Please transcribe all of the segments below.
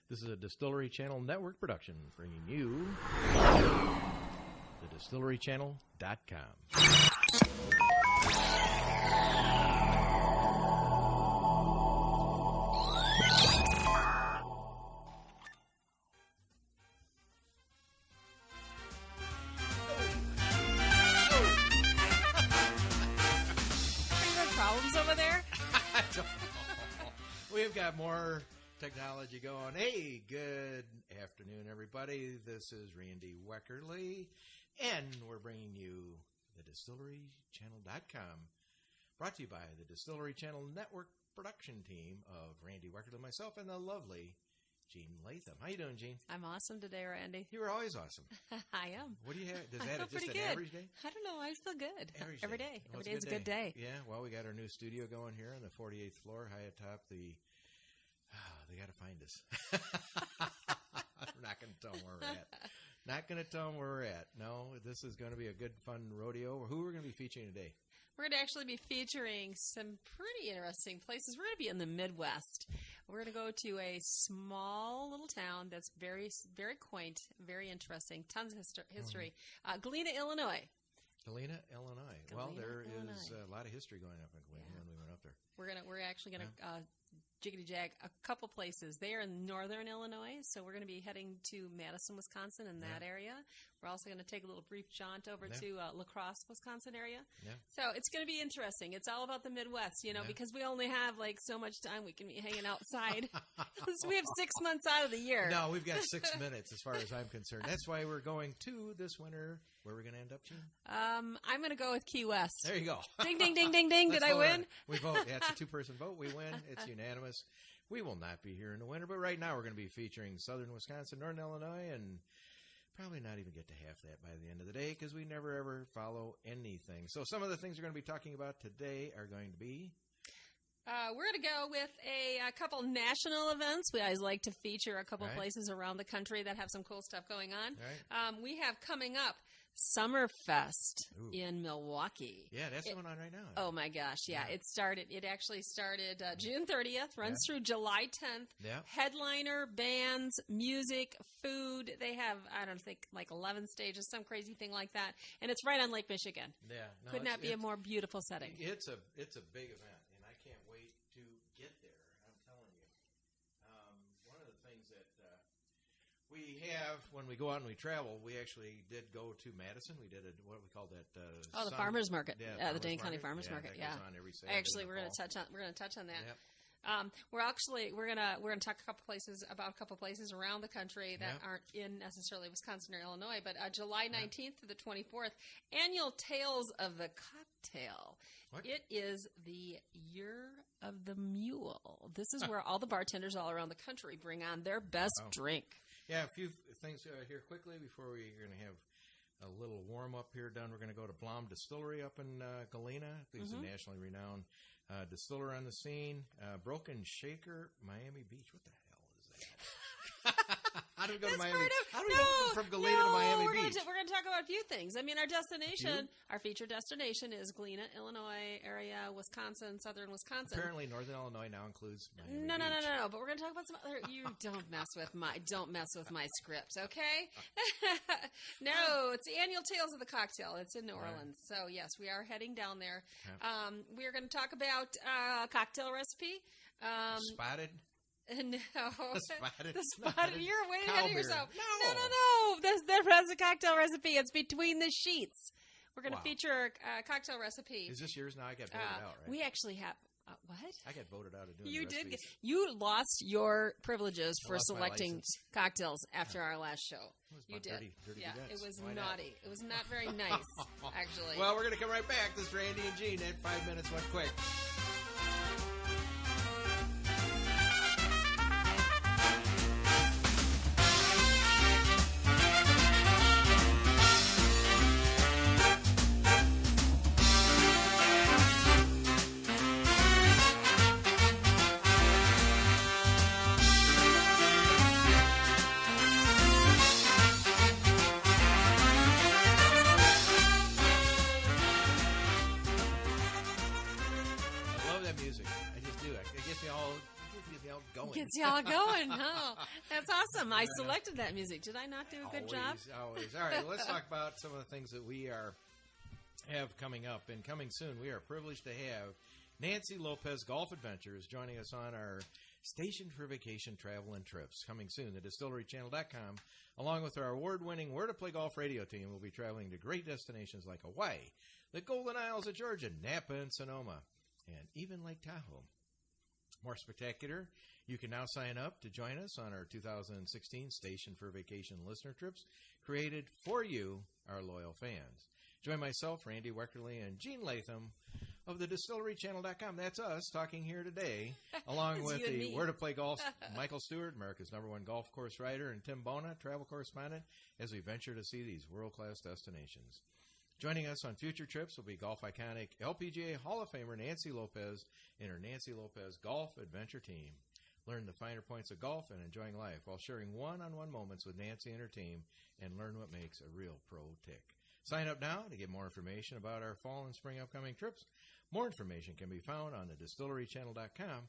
This is a Distillery Channel Network production, bringing you the distillerychannel.com. Problems over there? I don't know. We've got more technology going. Hey, good afternoon, everybody. This is Randy Weckerly, and we're bringing you the distillerychannel.com, brought to you by the Distillery Channel Network production team of Randy Weckerly, myself, and the lovely Jean Latham. How you doing, Jean? I'm awesome today, Randy. You were always awesome. I am. What do you have? Does I that feel just pretty an good. average day? I don't know. I feel good. Average Every day. day. Well, Every day is a good day. Yeah, well, we got our new studio going here on the 48th floor, high atop the... they got to find us. I'm not going to tell them where we're at. Not going to tell them where we're at. No, this is going to be a good, fun rodeo. Who we're going to be featuring today? We're going to actually be featuring some pretty interesting places. We're going to be in the Midwest. We're going to go to a small little town that's very, very quaint, very interesting, tons of history. Galena, Illinois. Galena, Illinois. Well, there is a lot of history going up in Galena when we went up there. We're actually going to jiggity-jag a couple places. They are in northern Illinois, so we're going to be heading to Madison, Wisconsin, in that area. We're also going to take a little brief jaunt over to La Crosse, Wisconsin area. Yeah. So it's going to be interesting. It's all about the Midwest, because we only have like so much time we can be hanging outside. So we have 6 months out of the year. No, we've got 6 minutes as far as I'm concerned. That's why we're going to this winter. Where are we going to end up, Jean? I'm going to go with Key West. There you go. Ding, ding, ding, ding, ding. Did I win? We vote. Yeah, it's a two-person vote. We win. It's unanimous. We will not be here in the winter, but right now we're going to be featuring southern Wisconsin, northern Illinois, and probably not even get to half that by the end of the day because we never, ever follow anything. So some of the things we're going to be talking about today are going to be... we're going to go with a couple national events. We always like to feature a couple places around the country that have some cool stuff going on. Right. We have coming up Summerfest in Milwaukee. Yeah, that's going on right now. Oh my gosh, yeah. It actually started June 30th, runs through July 10th. Yeah. Headliner, bands, music, food. They have, I don't think, like 11 stages, some crazy thing like that. And it's right on Lake Michigan. Yeah. No, could not be a more beautiful setting. It's a big event, and I can't wait to get there. I'm telling you. One of the things that we have when we go out and we travel, we actually did go to Madison. We did what we call that. The farmers market. Yeah, the Dane County Farmers Market. That goes on every Saturday. Actually, we're going to touch on that. Yep. We're gonna talk about a couple places around the country that aren't in necessarily Wisconsin or Illinois. But July 19th to the 24th, annual Tales of the Cocktail. What? It is the Year of the Mule. This is where all the bartenders all around the country bring on their best drink. Yeah, a few things here quickly before we're going to have a little warm-up here done. We're going to go to Blom Distillery up in Galena. He's a nationally renowned distiller on the scene. Broken Shaker, Miami Beach. What the hell is that? How do we go to Miami? How do we go from Galena to Miami Beach? We're going to talk about a few things. I mean, our destination, our featured destination is Galena, Illinois area, Wisconsin, southern Wisconsin. Apparently, northern Illinois now includes Miami No. Beach. But we're going to talk about some other. You don't mess with my script, okay? No, it's the annual Tales of the Cocktail. It's in New Orleans. So yes, we are heading down there. We are going to talk about cocktail recipe. Spotted. No. The spotted. You're way ahead of yourself. No. That's a cocktail recipe. It's between the sheets. We're going to feature a cocktail recipe. Is this yours now? I got voted out, right? We actually have. What? I got voted out of doing You the did. You lost your privileges for selecting cocktails after our last show. You did. Dirty yeah, events. It was naughty. It was not very nice, actually. Well, we're going to come right back. This is Randy and Jean. That 5 minutes went quick. gets y'all going. Oh, that's awesome. I selected that music. Did I not do a good job? Always. All right, let's talk about some of the things that we have coming up. And coming soon, we are privileged to have Nancy Lopez Golf Adventures joining us on our Station for Vacation Travel and Trips. Coming soon, the DistilleryChannel.com, along with our award-winning Where to Play Golf radio team, will be traveling to great destinations like Hawaii, the Golden Isles of Georgia, Napa and Sonoma, and even Lake Tahoe. More spectacular, you can now sign up to join us on our 2016 Station for Vacation listener trips created for you, our loyal fans. Join myself, Randy Weckerly, and Gene Latham of the DistilleryChannel.com. That's us talking here today, along with the Where to Play Golf, Michael Stewart, America's #1 golf course writer, and Tim Bona, travel correspondent, as we venture to see these world-class destinations. Joining us on future trips will be golf iconic LPGA Hall of Famer Nancy Lopez and her Nancy Lopez Golf Adventure Team. Learn the finer points of golf and enjoying life while sharing one-on-one moments with Nancy and her team, and learn what makes a real pro tick. Sign up now to get more information about our fall and spring upcoming trips. More information can be found on the DistilleryChannel.com.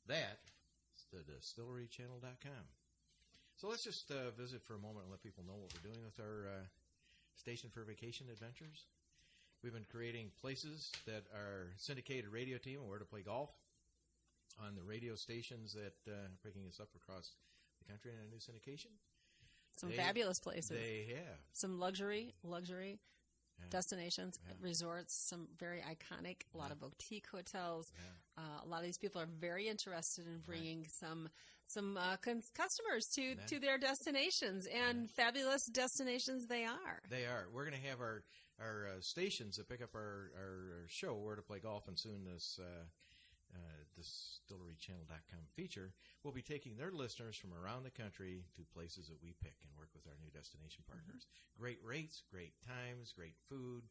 That's the DistilleryChannel.com. So let's just visit for a moment and let people know what we're doing with our Station for Vacation Adventures. We've been creating places that our syndicated radio team and Where to Play Golf on the radio stations that are picking us up across the country in a new syndication. Some fabulous places. They have. Some luxury destinations, resorts, some very iconic, a lot of boutique hotels. Yeah. A lot of these people are very interested in bringing some customers to their destinations, and fabulous destinations they are. They are. We're going to have our stations that pick up our show, Where to Play Golf, and soon this DistilleryChannel.com feature will be taking their listeners from around the country to places that we pick and work with our new destination partners. Mm-hmm. Great rates, great times, great food.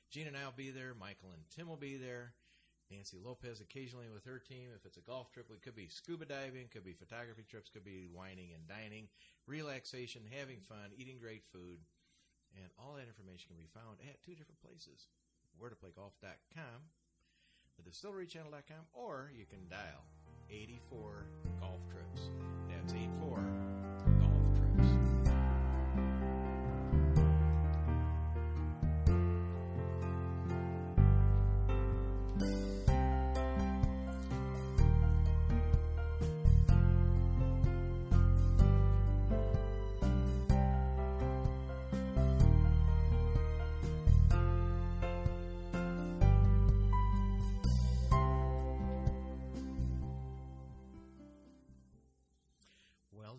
Gene and I will be there. Michael and Tim will be there. Nancy Lopez occasionally with her team. If it's a golf trip, it could be scuba diving, could be photography trips, could be wining and dining, relaxation, having fun, eating great food. And all that information can be found at two different places, wheretoplaygolf.com, the DistilleryChannel.com, or you can dial 84 Golf Trips. That's 84 Golf Trips.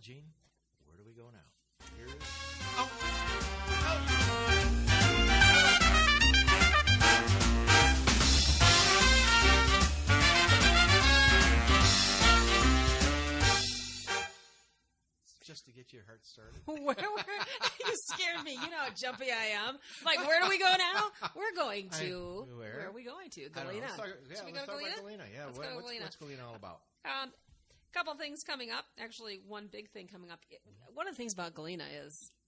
Gene, where do we go now? Here's just to get your heart started. Where you scared me. You know how jumpy I am. Like, where do we go now? We're going to. Where are we going to? Galena. Let's talk about Galena. Yeah, what's Galena all about? Couple things coming up. Actually, one big thing coming up. One of the things about Galena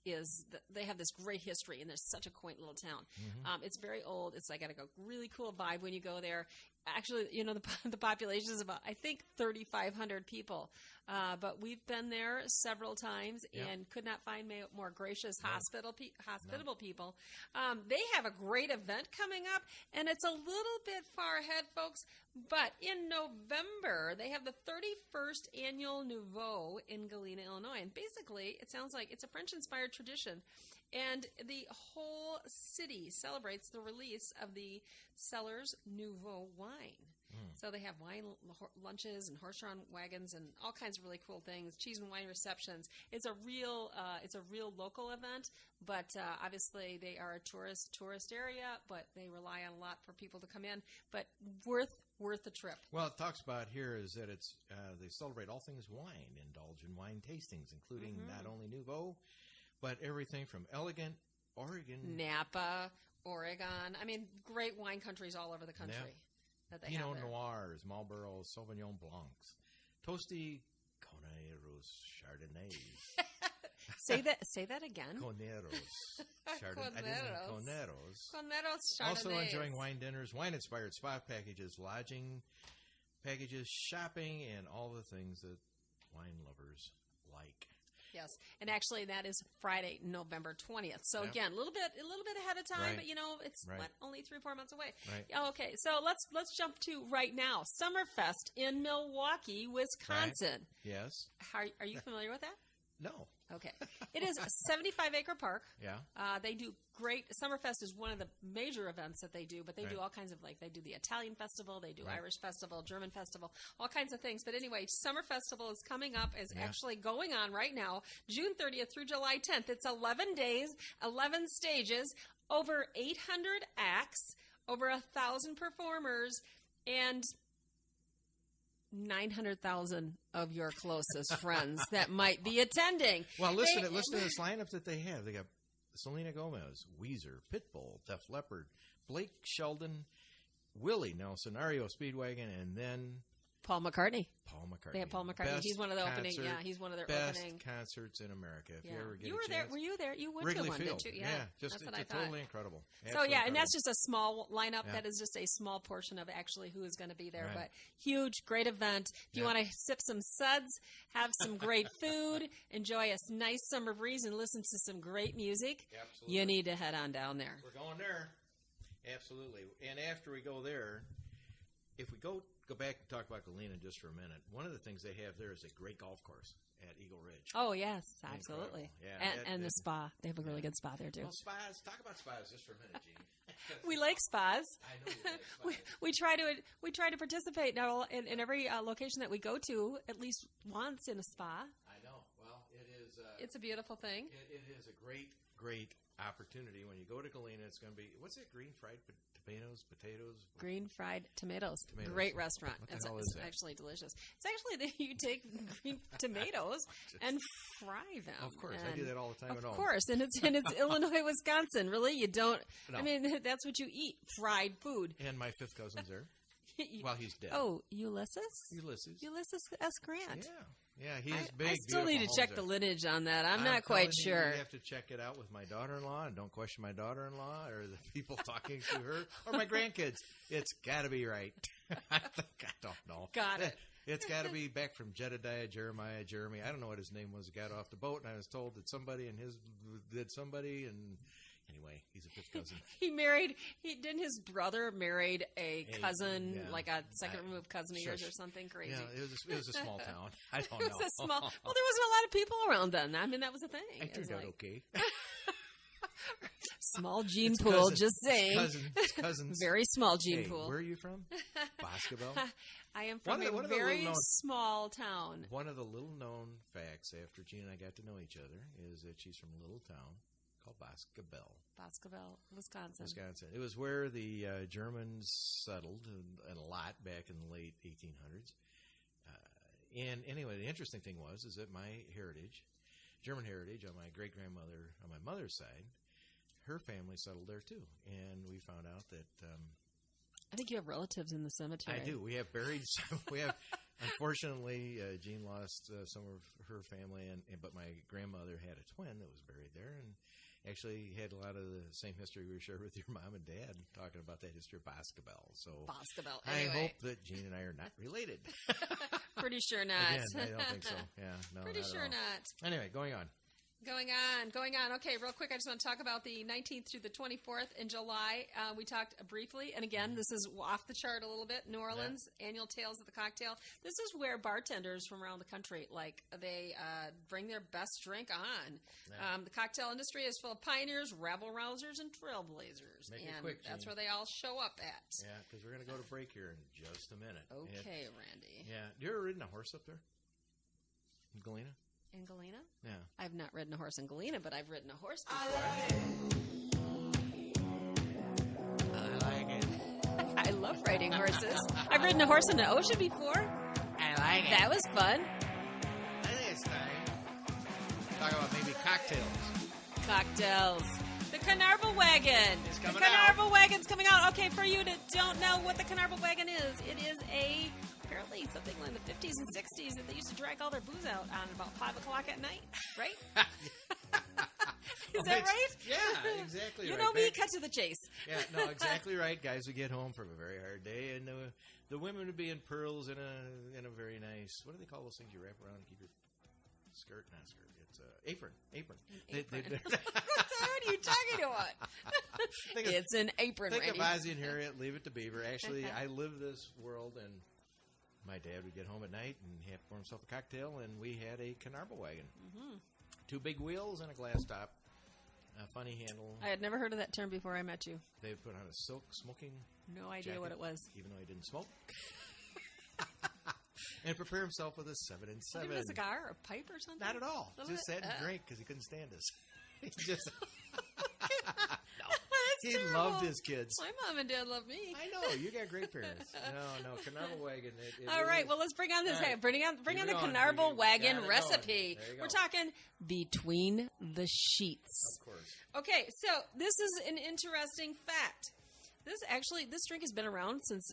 is that they have this great history, and they're such a quaint little town. Mm-hmm. It's very old. It's like got a really cool vibe when you go there. Actually, you know, the population is about, I think, 3,500 people. But we've been there several times and could not find more gracious, hospitable people. They have a great event coming up, and it's a little bit far ahead, folks. But in November, they have the 31st Annual Nouveau in Galena, Illinois. And basically, it sounds like it's a French-inspired tradition. And the whole city celebrates the release of the Cellars Nouveau wine. So they have wine lunches and horse-drawn wagons and all kinds of really cool things, cheese and wine receptions. It's a real local event, but obviously they are a tourist area, but they rely on a lot for people to come in. But worth the trip. Well, it talks about here is that it's they celebrate all things wine, indulge in wine tastings, including not only Nouveau, but everything from elegant Oregon, Napa, Oregon. I mean, great wine countries all over the country. Yep. That they Pinot have there. Noirs, Marlboros, Sauvignon Blancs, Toasty Coneros, Chardonnays. Say that again. Coneros. Coneros. Chardonnays. Also enjoying wine dinners, wine-inspired spa packages, lodging packages, shopping, and all the things that wine lovers like. Yes, and actually that is Friday, November 20th. So again, a little bit ahead of time, but it's only 3-4 months away. Right. Okay, so let's jump to right now, Summerfest in Milwaukee, Wisconsin. Right. Yes. Are you familiar with that? No. Okay. It is a 75-acre park. Yeah. They do great. Summerfest is one of the major events that they do, but they do all kinds of, they do the Italian festival, they do Irish festival, German festival, all kinds of things. But anyway, Summer Festival is coming up, is actually going on right now, June 30th through July 10th. It's 11 days, 11 stages, over 800 acts, over 1,000 performers, and 900,000 of your closest friends that might be attending. Well, listen to this lineup that they have. They got Selena Gomez, Weezer, Pitbull, Def Leppard, Blake Shelton, Willie Nelson, REO Speedwagon, and then Paul McCartney. They have Paul McCartney. He's one of the opening. Yeah, he's one of their opening concerts in America. If you ever get you were a there. chance. Were you there? You went Wrigley to one, Field. didn't you? Yeah, just that's what I it's thought. totally incredible. So yeah, and that's just a small lineup. Yeah. That is just a small portion of actually who is going to be there. But huge, great event. If you want to sip some suds, have some great food, enjoy a nice summer breeze, and listen to some great music, you need to head on down there. We're going there. Absolutely. And after we go there, if we go back and talk about Galena just for a minute, one of the things they have there is a great golf course at Eagle Ridge. Oh, yes, absolutely. Yeah, and the spa. They have a really good spa there, too. Well, spas. Talk about spas just for a minute, Gene. We like spas. I know you like spas. We try to participate now in every location that we go to at least once in a spa. I know. Well, it is. It's a beautiful thing. It is a great opportunity when you go to Galena. It's going to be, what's it? Green fried potatoes. Green fried tomatoes. Great restaurant. It's actually delicious. It's actually that you take green tomatoes and fry them. Of course, I do that all the time at home. Of course, and it's Illinois, Wisconsin. Really, you don't. No. I mean, that's what you eat: fried food. And my fifth cousin's there. Well, he's dead. Oh, Ulysses S. Grant. Yeah, he's big. I still need to check the lineage on that. I'm not quite sure. You have to check it out with my daughter-in-law, and don't question my daughter-in-law or the people talking to her or my grandkids. It's got to be right. I don't know. Got it. It's got to be back from Jedediah, Jeremiah, Jeremy. I don't know what his name was. Got off the boat, and I was told that somebody and his did somebody, and anyway, he's a fifth cousin. Didn't his brother married a cousin, like a second removed cousin of yours or something crazy? Yeah, it was a small town. I don't know. It was a small. Well, there wasn't a lot of people around then. I mean, that was the thing. I turned out okay. Small gene pool, just saying. Cousins. Very small gene pool. Where are you from? Boscobel? I am from a very small town. One of the little-known facts after Gene and I got to know each other is that she's from a little town called Boscobel. Boscobel, Wisconsin. It was where the Germans settled a lot back in the late 1800s. And anyway, the interesting thing is that my heritage, German heritage on my great-grandmother, on my mother's side, her family settled there too. And we found out that... I think you have relatives in the cemetery. I do. We have buried... Unfortunately, Jean lost some of her family, but my grandmother had a twin that was buried there, and actually had a lot of the same history we shared with your mom and dad, talking about that history of Boscobel. So Anyway. I hope that Jean and I are not related. Pretty sure not. Again, I don't think so. Yeah, no, Pretty sure not. Anyway, going on. Going on. Okay, real quick, I just want to talk about the 19th through the 24th in July. We talked briefly, and again, this is off the chart a little bit. New Orleans, Annual Tales of the Cocktail. This is where bartenders from around the country, they bring their best drink on. Yeah. The cocktail industry is full of pioneers, rabble-rousers, and trailblazers. Make it quick, that's where they all show up at. Yeah, because we're going to go to break here in just a minute. Okay, Randy. Yeah. You ever ridden a horse up there? In Galena? In Galena? Yeah. I've not ridden a horse in Galena, but I've ridden a horse before. I like it. I love riding horses. I've ridden a horse in the ocean before. I like it. That was fun. I think it's time. Talk about maybe Cocktails. The Carnarvon Wagon. It's coming Carnarvon Wagon's coming out. Okay, for you that don't know what the Carnarvon Wagon is, it is apparently something like the 50s and 60s that they used to drag all their booze out on about 5 o'clock at night, right? Is that right? Yeah, exactly you right. know me, cut to the chase. Yeah, no, exactly right. Guys would get home from a very hard day, and the women would be in pearls in a very nice, what do they call those things you wrap around and keep your skirt? Not skirt. It's apron. Apron. What are you talking about? It's an apron, Think Randy. of Ozzie and Harriet, Leave It to Beaver. Actually, I live this world, and my dad would get home at night and have to pour himself a cocktail, and we had a Carnarvon wagon. Mm-hmm. 2 big wheels and a glass top. A funny handle. I had never heard of that term before I met you. They would put on a silk smoking No idea jacket, what it was. even though he didn't smoke. And prepare himself with a 7 and 7. Even a cigar or a pipe or something? Not at all. Just bit? sat and drank because he couldn't stand us. He just he terrible. loved his kids. My mom and dad love me. I know you got great parents. No, Carnarvon wagon. All right, well let's bring on this. Right. Bring on the on. Carnarvon wagon recipe. There you go. We're talking between the sheets. Of course. Okay, so this is an interesting fact. This drink has been around since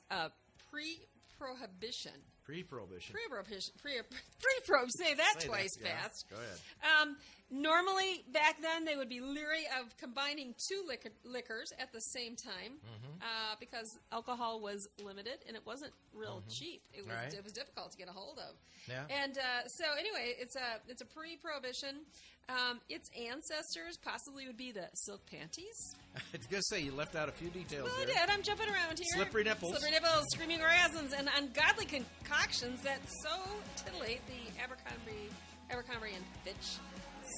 pre-prohibition. Pre-prohibition. Pre-prohibition. Say that twice fast. Go ahead. Normally, back then, they would be leery of combining 2 liquors at the same time because alcohol was limited and it wasn't real cheap. It was difficult to get a hold of. Yeah. And so anyway, it's a pre-prohibition. Its ancestors possibly would be the silk panties. I was going to say, you left out a few details Well, I there. did. I'm jumping around here. Slippery nipples. Slippery nipples, screaming orgasms, and ungodly concoctions that so titillate the Abercrombie and Fitch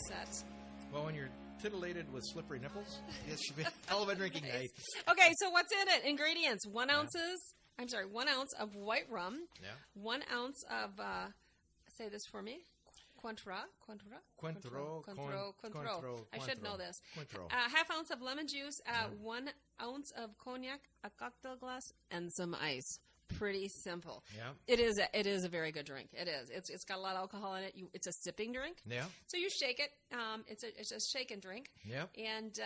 set. Well, when you're titillated with slippery nipples, it should be a hell of a drinking night. Okay, so what's in it? Ingredients: 1 ounce of white rum. Yeah. 1 ounce of say this for me. Cointreau. I should know this. Half ounce of lemon juice, 1 ounce of cognac, a cocktail glass, and some ice. Pretty simple. Yeah. It is a very good drink. It is. It's got a lot of alcohol in it. It's a sipping drink. Yeah. So you shake it. It's a shake and drink. Yeah. And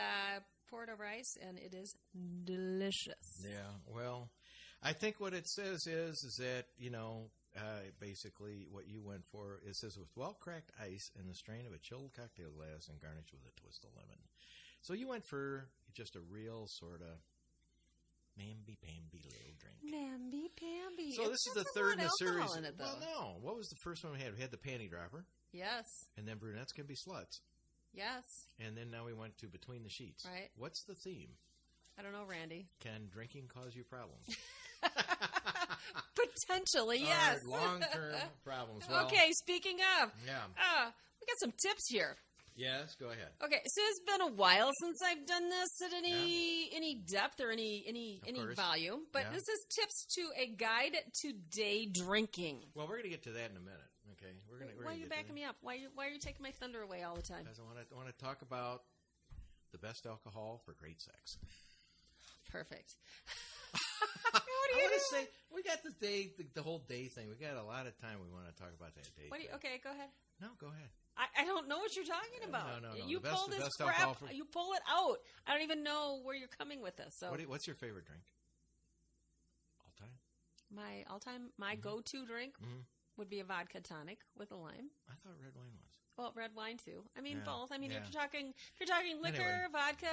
pour it over ice, and it is delicious. Yeah. Well, I think what it says is that, basically what you went for, it says with well-cracked ice and the strain of a chilled cocktail glass and garnished with a twist of lemon. So you went for just a real sort of mamby-pamby little drink. Mamby-pamby. So this is the third in the series. In it, though. Well, no. What was the first one we had? We had the panty dropper. Yes. And then brunettes can be sluts. Yes. And then now we went to between the sheets. Right. What's the theme? I don't know, Randy. Can drinking cause you problems? Potentially, yes. Long-term problems. Well, okay, speaking of. Yeah. We got some tips here. Yes, go ahead. Okay, so it's been a while since I've done this at any depth or any volume, but this is tips to a guide to day drinking. Well, we're going to get to that in a minute. Okay, Why are you backing me up? Why are you taking my thunder away all the time? Because I want to talk about the best alcohol for great sex. Perfect. What do you say? We got this day, the whole day thing. We got a lot of time. We want to talk about that day. Okay, go ahead. No, go ahead. I don't know what you're talking about. No. You pull this crap. You pull it out. I don't even know where you're coming with this. So, what's your favorite drink? All time. My all-time, go-to drink would be a vodka tonic with a lime. I thought red wine was. Well, red wine too. I mean, both. I mean, if you're talking liquor, vodka,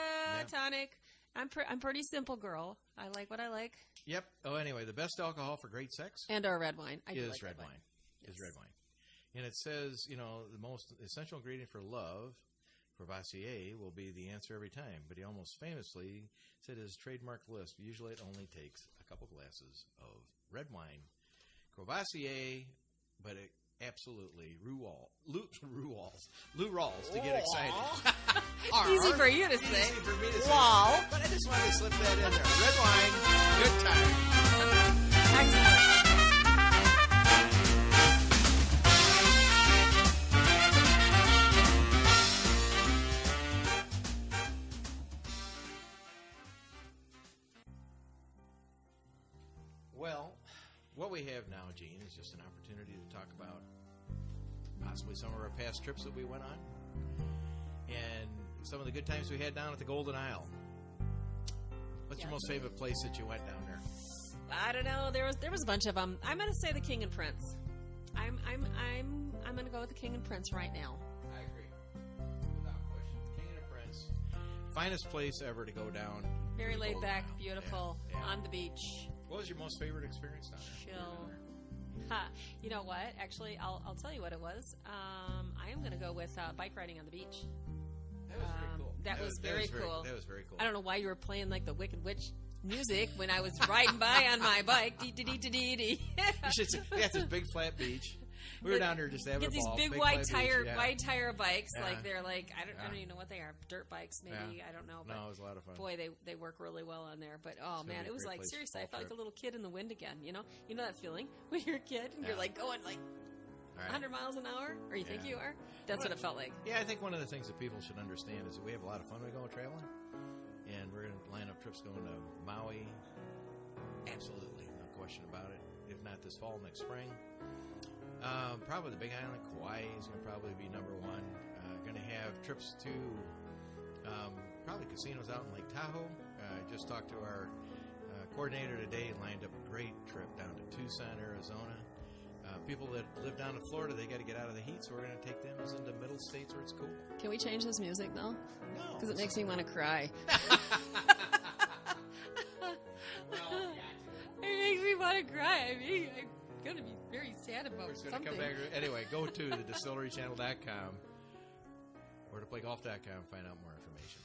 tonic. I'm pretty simple girl. I like what I like. Yep. Oh, anyway, the best alcohol for great sex or red wine. I do is like red wine. Yes. Is red wine. And it says, the most essential ingredient for love, Courvoisier, will be the answer every time. But he almost famously said his trademark list, usually it only takes a couple glasses of red wine. Courvoisier, but it absolutely Lou Rawls to get excited. Easy for you to say. Easy for me to say. Wow. But I just wanted to slip that in there. Red wine, good time. Excellent. Well, what we have now, Gene, is just an opportunity to talk about possibly some of our past trips that we went on and some of the good times we had down at the Golden Isle. What's your most favorite place that you went down there? I don't know. There was a bunch of them. I'm going to say the King and Prince. I'm going to go with the King and Prince right now. I agree, without question. King and Prince. finest place ever to go down. Very laid back, beautiful, on the beach. What was your most favorite experience down there? Chill. You know what? Actually, I'll tell you what it was. I am going to go with bike riding on the beach. That was very cool. That was very cool. That was very cool. I don't know why you were playing like the Wicked Witch music when I was riding by on my bike. You should see, that's this big flat beach. We were down there just having a ball. Get these big wide tire bikes. Yeah. Like they're like I don't even know what they are. Dirt bikes, maybe. Yeah. I don't know. But no, it was a lot of fun. Boy, they work really well on there. But oh man, it was like seriously, I felt like a little kid in the wind again. You know that feeling when you're a kid and you're like going like 100 miles an hour, or you think you are. That's what it felt like. Yeah, I think one of the things that people should understand is that we have a lot of fun when we go traveling, and we're going to line up trips going to Maui. Absolutely, no question about it. If not this fall, next spring. Probably the Big Island, Kauai is going to probably be number one. Going to have trips to probably casinos out in Lake Tahoe. Just talked to our coordinator today, lined up a great trip down to Tucson, Arizona. People that live down in Florida, they got to get out of the heat, so we're going to take them into middle states where it's cool. Can we change this music, though? No. Because it makes me want to cry. It makes me want to cry. I mean, I'm going to be very sad about something. Come back. Anyway, go to the distillerychannel.com or to playgolf.com, find out more information.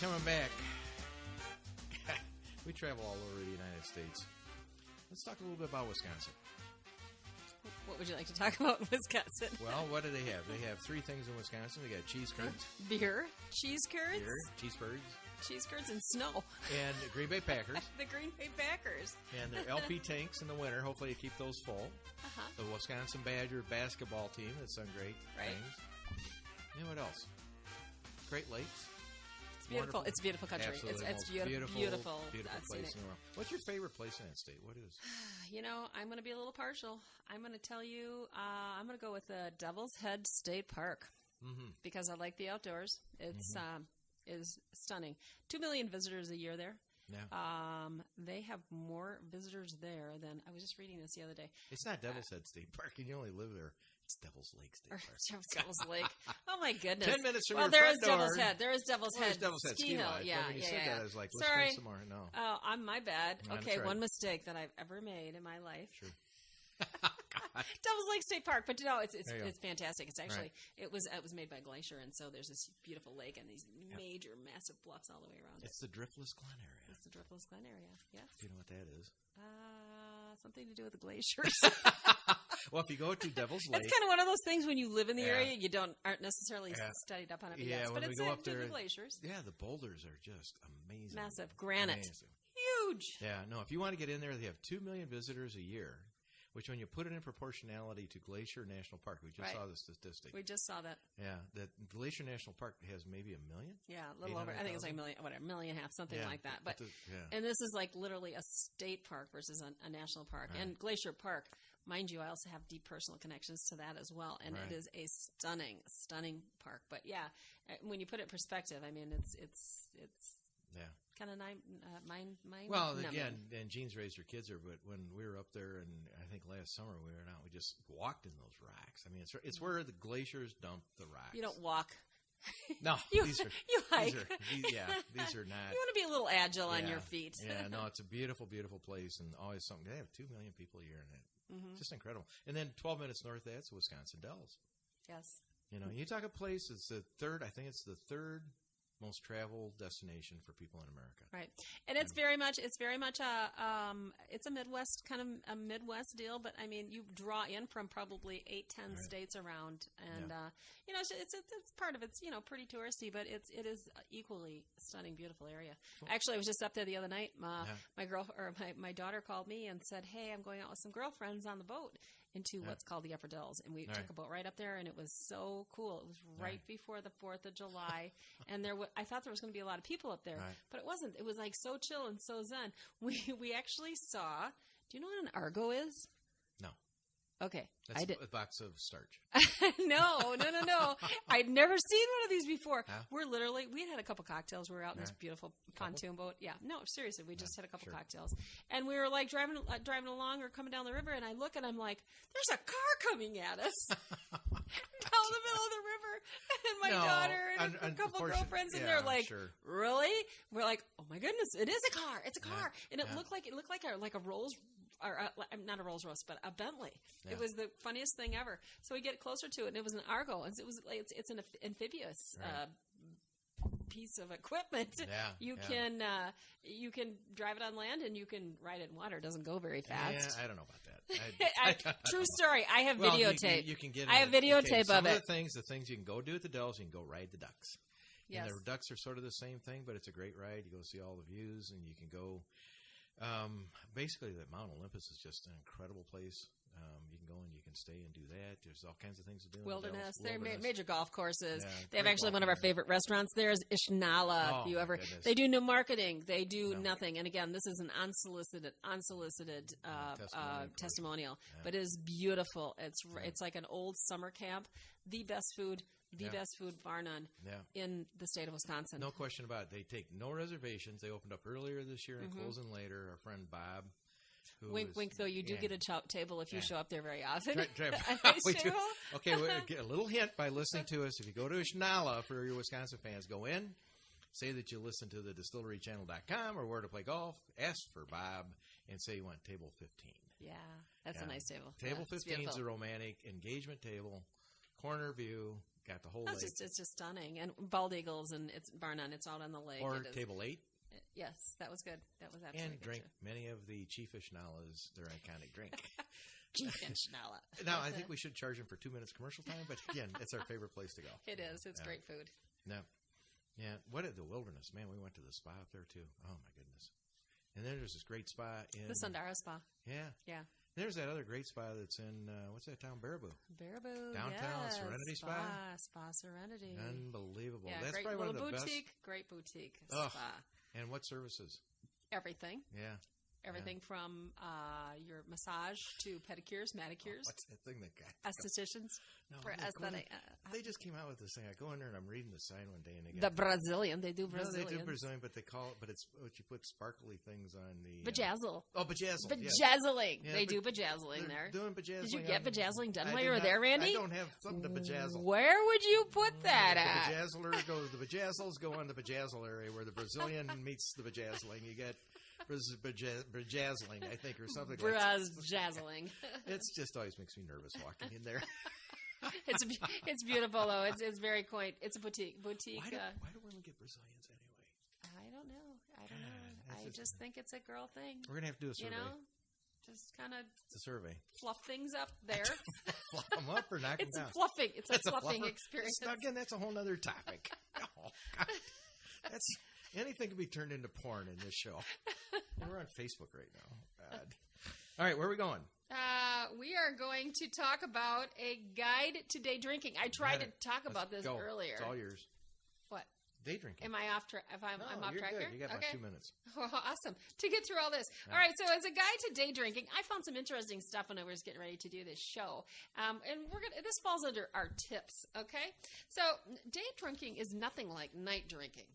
Coming back. We travel all over the United States. Let's talk a little bit about Wisconsin. What would you like to talk about in Wisconsin? Well, what do they have? They have three things in Wisconsin. They got cheese curds. Beer. Cheese curds. Beer. Cheese curds. Cheese curds and snow. And the Green Bay Packers. The Green Bay Packers. And their LP tanks in the winter. Hopefully you keep those full. Uh-huh. The Wisconsin Badger basketball team that's done great things. You know what else? Great Lakes. Beautiful. It's a beautiful country. Absolutely. It's beautiful. Beautiful place in the world. What's your favorite place in that state? What is? I'm going to be a little partial. I'm going to tell you, I'm going to go with the Devil's Head State Park because I like the outdoors. It's is stunning. 2 million visitors a year there. Yeah. They have more visitors there than I was just reading this the other day. It's not Devil's Head State Park, and you only live there. It's Devil's Lake State Park. Devil's Lake. Oh my goodness! 10 minutes from your there front is door. Devil's Head. There is Devil's Head. Devil's Head Ski Hill. Yeah, when you said that, I was like, let's Sorry. some more. No. Oh, I'm my bad. Okay, right. one mistake that I've ever made in my life. Sure. Devil's Lake State Park, but it's fantastic. It's actually it was made by Glacier, and so there's this beautiful lake and these major, massive bluffs all the way around. It's the Driftless Glen area. It's the Driftless Glen area. Yes. Do you know what that is? Something to do with the glaciers. Well, if you go to Devil's Lake, it's kind of one of those things when you live in the area, you aren't necessarily studied up on it. Yeah, but when it's we go up there, the glaciers. Yeah, the boulders are just amazing, massive granite, huge. Yeah, no. If you want to get in there, they have 2 million visitors a year. Which, when you put it in proportionality to Glacier National Park, we just saw the statistic. We just saw that. Yeah, that Glacier National Park has maybe 1 million. Yeah, a little over. I think it's like a million and a half, something like that. But yeah. And this is like literally a state park versus a national park. Right. And Glacier Park, mind you, I also have deep personal connections to that as well. And it is a stunning, stunning park. But yeah, when you put it in perspective, I mean, it's kind of mind. Well, again, and Jean's raised her kids there, but when we were up there, and I think last summer we were out, we just walked in those rocks. I mean, it's where the glaciers dump the rocks. You don't walk. No, you hike. These are not. You want to be a little agile on your feet. Yeah, no, it's a beautiful, beautiful place, and always something. They have 2 million people a year in it. Just incredible. And then 12 minutes north of that's Wisconsin Dells. Yes. You talk a place. It's the third. I think it's the third most traveled destination for people in America. Right. And it's very much it's a Midwest kind of a Midwest deal, but I mean you draw in from probably 8-10 states around, and it's part of it's pretty touristy, but it is equally stunning, beautiful area. Cool. Actually, I was just up there the other night. My daughter called me and said, "Hey, I'm going out with some girlfriends on the boat into what's called the Upper Dells," and we took a boat right up there, and it was so cool. It was right before the 4th of July, and I thought there was going to be a lot of people up there, but it wasn't. It was like so chill and so zen. We actually saw. Do you know what an Argo is? No. Okay, that's a box of starch. No. I'd never seen one of these before. Huh? We had a couple cocktails. We were out in this beautiful pontoon boat. Yeah, no, seriously, we just had a couple cocktails. And we were like driving along or coming down the river, and I look and I'm like, there's a car coming at us down the middle of the river. And my daughter and a couple girlfriends, and they're like, really? We're like, oh my goodness, it is a car. It's a car. And it looked like a Rolls, or not a Rolls Royce, but a Bentley. Yeah. It was the funniest thing ever. So we get closer to it, and it was an Argo. And it's an amphibious piece of equipment. Yeah, you can drive it on land, and you can ride it in water. It doesn't go very fast. Yeah, I don't know about that. True story. I have videotape. You can get. I have videotape of it. The things you can go do at the Dells, you can go ride the ducks. Yes. And the ducks are sort of the same thing, but it's a great ride. You go see all the views, and you can go. Basically, that Mount Olympus is just an incredible place. You can go and you can stay and do that. There's all kinds of things to do. Wilderness. They're major golf courses. Yeah, they have actually one of our favorite restaurants there is Ishnala. If you ever, they do no marketing. They do nothing. And again, this is an unsolicited testimonial, but it is beautiful. It's like an old summer camp. The best food. Best food, bar none, in the state of Wisconsin. No question about it. They take no reservations. They opened up earlier this year and closing later. Our friend Bob. Wink, though, you do get a table if you show up there very often. We do. Okay, get a little hint by listening to us. If you go to Ishnala, for your Wisconsin fans, go in, say that you listen to the distillerychannel.com or Where to Play Golf, ask for Bob, and say you want table 15. Yeah, that's a nice table. Table 15 is a romantic engagement table, corner view. Got the whole lake. It's just stunning. And bald eagles, and it's bar none. It's out on the lake. Or table 8. Yes, that was good. That was absolutely good. And drink many of the Chief Ishnalas, their iconic drink. Chief Ishnala. Now, I think we should charge them for 2 minutes commercial time, but again, it's our favorite place to go. It is. It's great food. Yeah. Yeah. What at the wilderness? Man, we went to the spa up there, too. Oh, my goodness. And then there's this great spa in... The Sundara Spa. Yeah. Yeah. There's that other great spa that's in, what's that town? Baraboo. Downtown, Serenity Spa. Spa Serenity. Unbelievable. Yeah, that's great probably little one of the boutique, best. Great boutique spa. And what services? Everything. Yeah. Everything from your massage to pedicures, manicures. What's that thing that got estheticians for aesthetic. They just came out with this thing. I go in there and I'm reading the sign one day, and they got the Brazilian. They do Brazilian. No, they do Brazilian, but they call it. But it's what you put sparkly things on the bejazzle. Bejazzle. Bejazzling. Yeah, they do bejazzling there. Doing bejazzling. Did you get bejazzling done while you were there, Randy? I don't have something to bejazzle. Where would you put that at? The bejazzles go on the bejazzle area where the Brazilian meets the bejazzling. You get. Bejazzling, I think, or something like that. Bejazzling. It just always makes me nervous walking in there. It's beautiful, though. It's very quaint. It's a boutique. Why do women get Brazilians anyway? I don't know. I just think it's a girl thing. We're going to have to do a survey. Just kind of it's a survey. Fluff things up there. Fluff them up or knock them down? It's fluffing. It's a fluffing experience. Again, that's a whole other topic. Oh, God. Anything can be turned into porn in this show. And we're on Facebook right now. God. All right, where are we going? We are going to talk about a guide to day drinking. I tried to talk about this earlier. It's all yours. What? Day drinking. Am I off track? I'm off track good. here? You got about 2 minutes. Oh, awesome. To get through all this. All right, so as a guide to day drinking, I found some interesting stuff when I was getting ready to do this show. And this falls under our tips, okay? So day drinking is nothing like night drinking.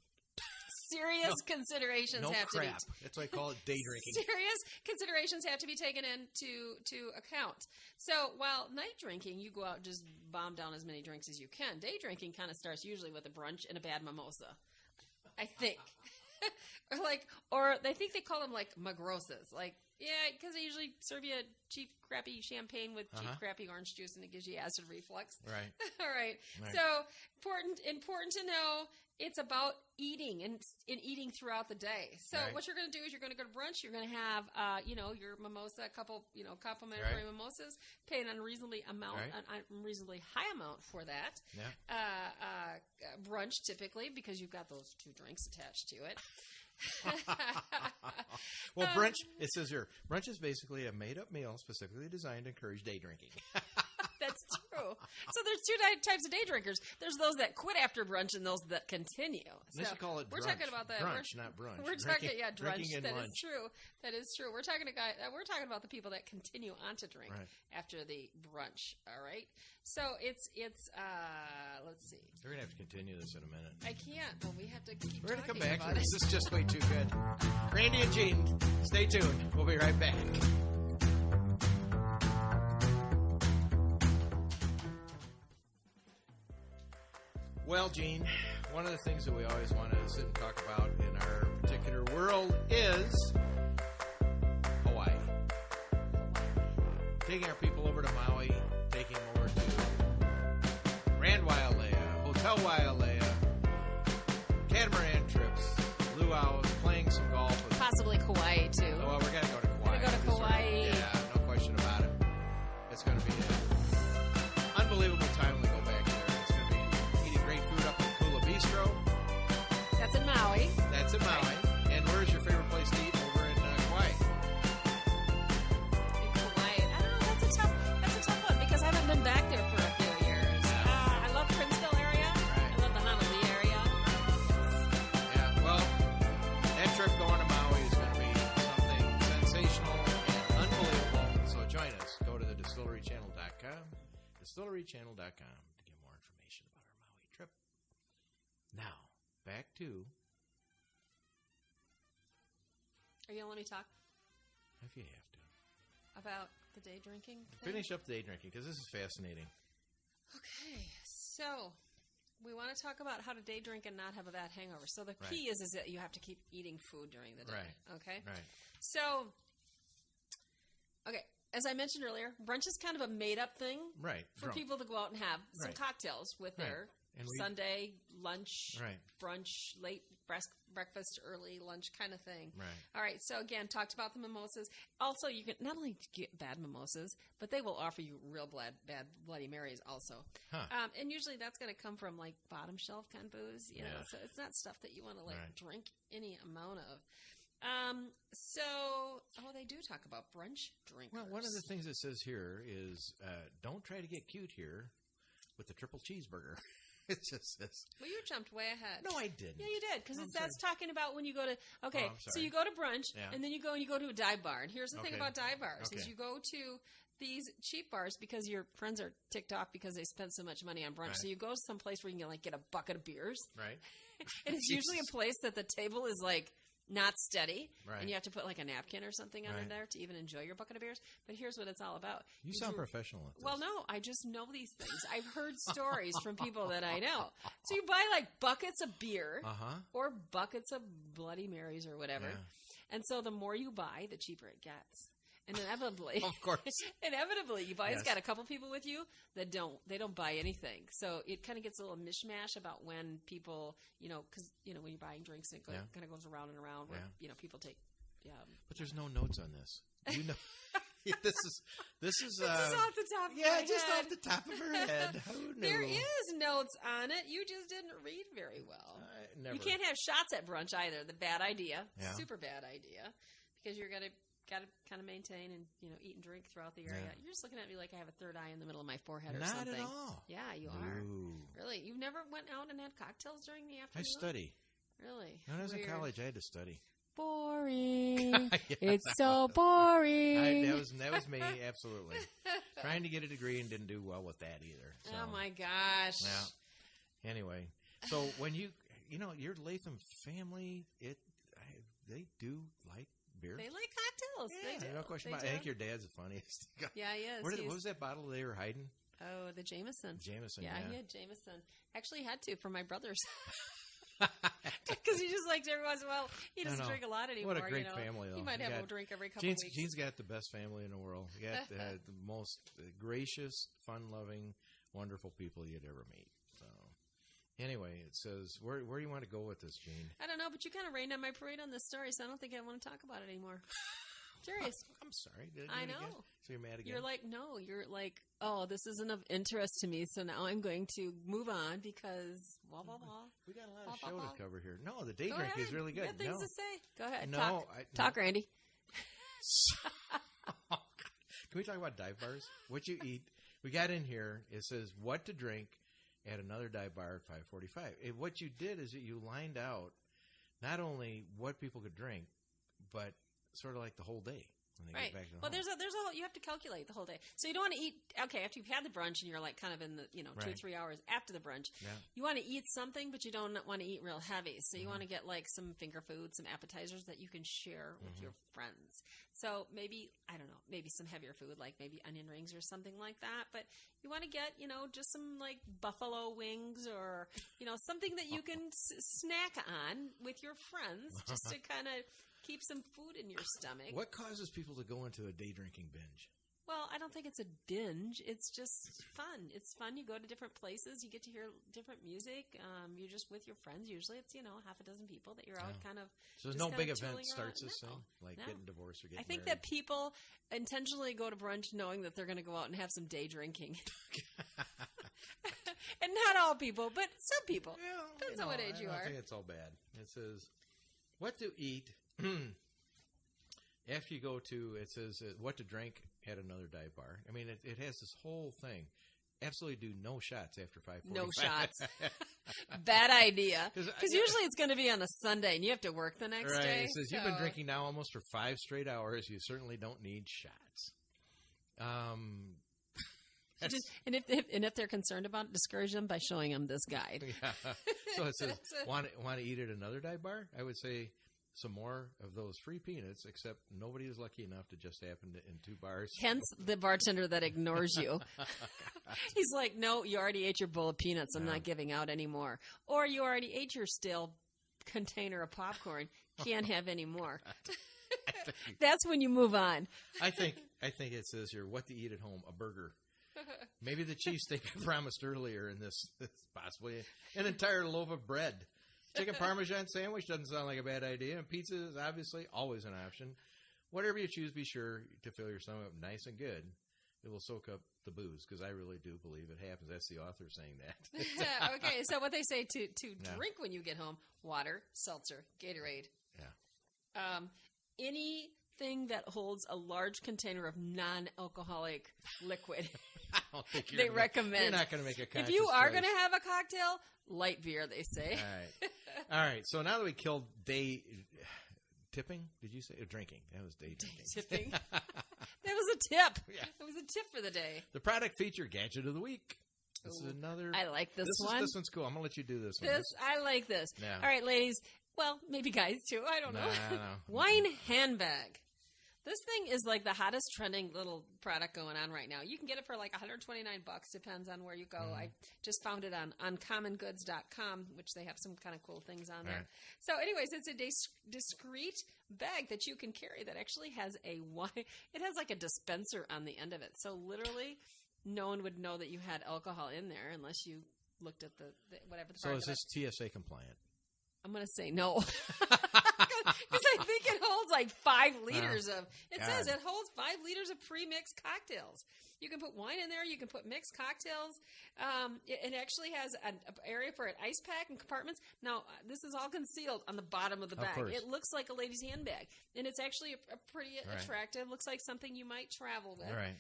Serious considerations have to be. That's why I call it day drinking. Serious considerations have to be taken into account. So while night drinking, you go out and just bomb down as many drinks as you can. Day drinking kind of starts usually with a brunch and a bad mimosa, I think. or I think they call them like magrosas. Because they usually serve you a cheap, crappy champagne with cheap, crappy orange juice, and it gives you acid reflux. Right. All right. So important to know. It's about eating and eating throughout the day. So what you're going to do is you're going to go to brunch. You're going to have, your mimosa, a couple, complimentary mimosas. Pay an unreasonably high amount for that. Yeah. Brunch typically because you've got those 2 drinks attached to it. Well, brunch. It says here, brunch is basically a made-up meal specifically designed to encourage day drinking. That's true. So there's 2 types of day drinkers. There's those that quit after brunch and those that continue. So they should call it brunch. We're talking about that. Brunch, not brunch. We're talking, brunch. That lunch. Is true. That is true. We're talking about the people that continue on to drink after the brunch. All right. So it's let's see. We're going to have to continue this in a minute. I can't. Well, we have to keep We're going to come talking back. about it. This is just way too good. Randy and Gene, stay tuned. We'll be right back. Well, Gene, one of the things that we always want to sit and talk about in our particular world is Hawaii. Taking our people over to Maui, taking them over to Grand Wailea, Hotel Wailea, catamaran trips, luau's, playing some golf. Possibly Kauai, too. Oh, well, we're going to go to Kauai. We're going to go to Kauai. Yeah, no question about it. It's going to be an unbelievable time when we go back there. It's going to be eating great food up at Kula Bistro. That's in Maui. That's in Maui. And where's your favorite place to eat over in Kauai? In Kauai. I don't know. That's a tough one because I haven't been back there for a few years. I love Princeville area. Right. I love the Honolulu area. Yeah, well, that trip going to Maui is going to be something sensational and unbelievable. So join us. Go to the distillerychannel.com, distillerychannel.com to get more information about our Maui trip. Now, back to... Are you going to let me talk If you have to. about the day drinking thing? Finish up the day drinking, because this is fascinating. Okay, so we want to talk about how to day drink and not have a bad hangover. So the key is that you have to keep eating food during the day. Right. Okay? Right. So, okay, as I mentioned earlier, brunch is kind of a made-up thing Right. for Drunk. people to go out and have some Right. cocktails with Right. their And Sunday lunch, Right. brunch, late breakfast, early lunch kind of thing. Right. All right, so again, talked about the mimosas. Also, you can not only get bad mimosas, but they will offer you real bad Bloody Marys also. Huh. And usually that's going to come from like bottom shelf kind of booze, you know. So it's not stuff that you want to like Right. drink any amount of. They do talk about brunch drinkers. Well, one of the things it says here is don't try to get cute here with the triple cheeseburger. It just says. Well, you jumped way ahead. No, I didn't. Yeah, you did, because I'm that's talking about when you go to. Okay, I'm so sorry. you go to brunch, Yeah. and then you go to a dive bar. And here's the thing Okay. about dive bars: is Okay. you go to these cheap bars because your friends are ticked off because they spent so much money on brunch. Right. So you go to some place where you can like get a bucket of beers, Right. and it's usually a place that the table is like not steady, Right. and you have to put like a napkin or something under Right. there to even enjoy your bucket of beers. But here's what it's all about. You Is sound you're- professional at this. Well, no, I just know these things. I've heard stories from people that I know. So you buy like buckets of beer or buckets of Bloody Marys or whatever. Yeah. And so the more you buy, the cheaper it gets. And inevitably, Of course. you've always Yes. got a couple people with you that don't buy anything. So it kind of gets a little mishmash about when people, because, when you're buying drinks, it Yeah. kind of goes around and around where, Yeah. people take. But there's no notes on this. You know, this is This is off the top of yeah, my just head. off the top of her head. Who knew? There is notes on it. You just didn't read very well. Never. You can't have shots at brunch either. The bad idea. Yeah. Super bad idea. Because you're gotta kind of maintain and eat and drink throughout the area. Yeah. You're just looking at me like I have a third eye in the middle of my forehead or Not something. at all. Yeah, you are. No. Really? You've never went out and had cocktails during the I afternoon? study. Really? When I was in Weird. college, I had to study. Boring. Yeah, It's so boring. That was me, absolutely. Trying to get a degree and didn't do well with that either. So. Oh my gosh. Yeah. Anyway, so when your Latham family, they do like beer. They like cocktails. Yeah, They do. no question They about it. I do. think your dad's the funniest. Yeah, he is. What was that bottle they were hiding? Oh, the Jameson. Jameson, Yeah, yeah. he had Jameson. Actually, he had to for my brothers. Because he just likes every once in a while. He doesn't drink a lot anymore. What a great family, though. He might You have got- a drink every couple Gene's, of weeks. Gene's got the best family in the world. You got the most gracious, fun-loving, wonderful people you'd ever meet. So, anyway, it says, where do you want to go with this, Gene? I don't know, but you kind of rained on my parade on this story, so I don't think I want to talk about it anymore. Serious. I'm sorry. Did I do it again? know. So you're mad again? You're like, oh, this isn't of interest to me, so now I'm going to move on because blah, blah, blah. We got a lot of Blah, show blah, to blah. cover here. No, the day Go drink ahead. is really good. You got things no. to say? Go ahead. No, Talk, Randy. Can we talk about dive bars? What you eat? We got in here. It says what to drink at another dive bar at 5:45. What you did is that you lined out not only what people could drink, but sort of like the whole day. when they right. get back to the well, home. there's a whole, you have to calculate the whole day. So you don't want to eat, okay, after you've had the brunch and you're like kind of in the, 2 or 3 hours after the brunch, you want to eat something, but you don't want to eat real heavy. So you want to get like some finger food, some appetizers that you can share with your friends. So maybe, I don't know, maybe some heavier food, like maybe onion rings or something like that. But you want to get, just some like buffalo wings or, something that you can snack on with your friends just to kind of keep some food in your stomach. What causes people to go into a day drinking binge? Well, I don't think it's a binge. It's just fun. It's fun. You go to different places. You get to hear different music. You're just with your friends. Usually it's, half a dozen people that you're out kind of. So there's no big event starts this thing? Like getting divorced or getting married? I think married? that people intentionally go to brunch knowing that they're going to go out and have some day drinking. And not all people, but some people. Well, depends on what age you are. I think it's all bad. It says, what to eat after you go to, it says what to drink at another dive bar. I mean, it has this whole thing. Absolutely do no shots after 5:45. No shots. Bad idea. Because usually it's going to be on a Sunday and you have to work the next day. It says, you've been drinking now almost for 5 straight hours. You certainly don't need shots. And if they're concerned about it, discourage them by showing them this guide. Yeah. So it says, want to eat at another dive bar? I would say some more of those free peanuts, except nobody is lucky enough to just happen to in 2 bars. Hence the bartender that ignores you. He's like, no, you already ate your bowl of peanuts. I'm not giving out any more. Or you already ate your stale container of popcorn. Can't have any more. That's when you move on. I think it says here, what to eat at home, a burger. Maybe the cheesesteak I promised earlier in this possibly an entire loaf of bread. Chicken Parmesan sandwich doesn't sound like a bad idea. And pizza is obviously always an option. Whatever you choose, be sure to fill your stomach up nice and good. It will soak up the booze, because I really do believe it happens. That's the author saying that. Okay, so what they say to drink when you get home, water, seltzer, Gatorade. Yeah. Anything that holds a large container of non-alcoholic liquid. I don't think they recommend. You're not going to make a conscious If you are choice. going to have a cocktail, light beer, they say. All right. So now that we killed day tipping, did you say? Or drinking. That was day drinking. Tipping. That was a tip. Yeah. That was a tip for the day. The product feature gadget of the week. This is another. I like this one. This one's cool. I'm going to let you do this one. I like this. Yeah. All right, ladies. Well, maybe guys too. I don't know. No. Wine handbag. This thing is like the hottest trending little product going on right now. You can get it for like $129. Depends on where you go. I just found it on uncommongoods.com, which they have some kind of cool things on there. Right. So anyways, it's a discreet bag that you can carry that actually has a wine. It has like a dispenser on the end of it. So literally no one would know that you had alcohol in there unless you looked at the whatever. The so is this TSA compliant? I'm going to say no. Because I think it holds like 5 liters of. It says it holds 5 liters of pre-mixed cocktails. You can put wine in there. You can put mixed cocktails. It actually has an area for an ice pack and compartments. Now, this is all concealed on the bottom of the bag. It looks like a lady's handbag, and it's actually a pretty attractive. Looks like something you might travel with. Right.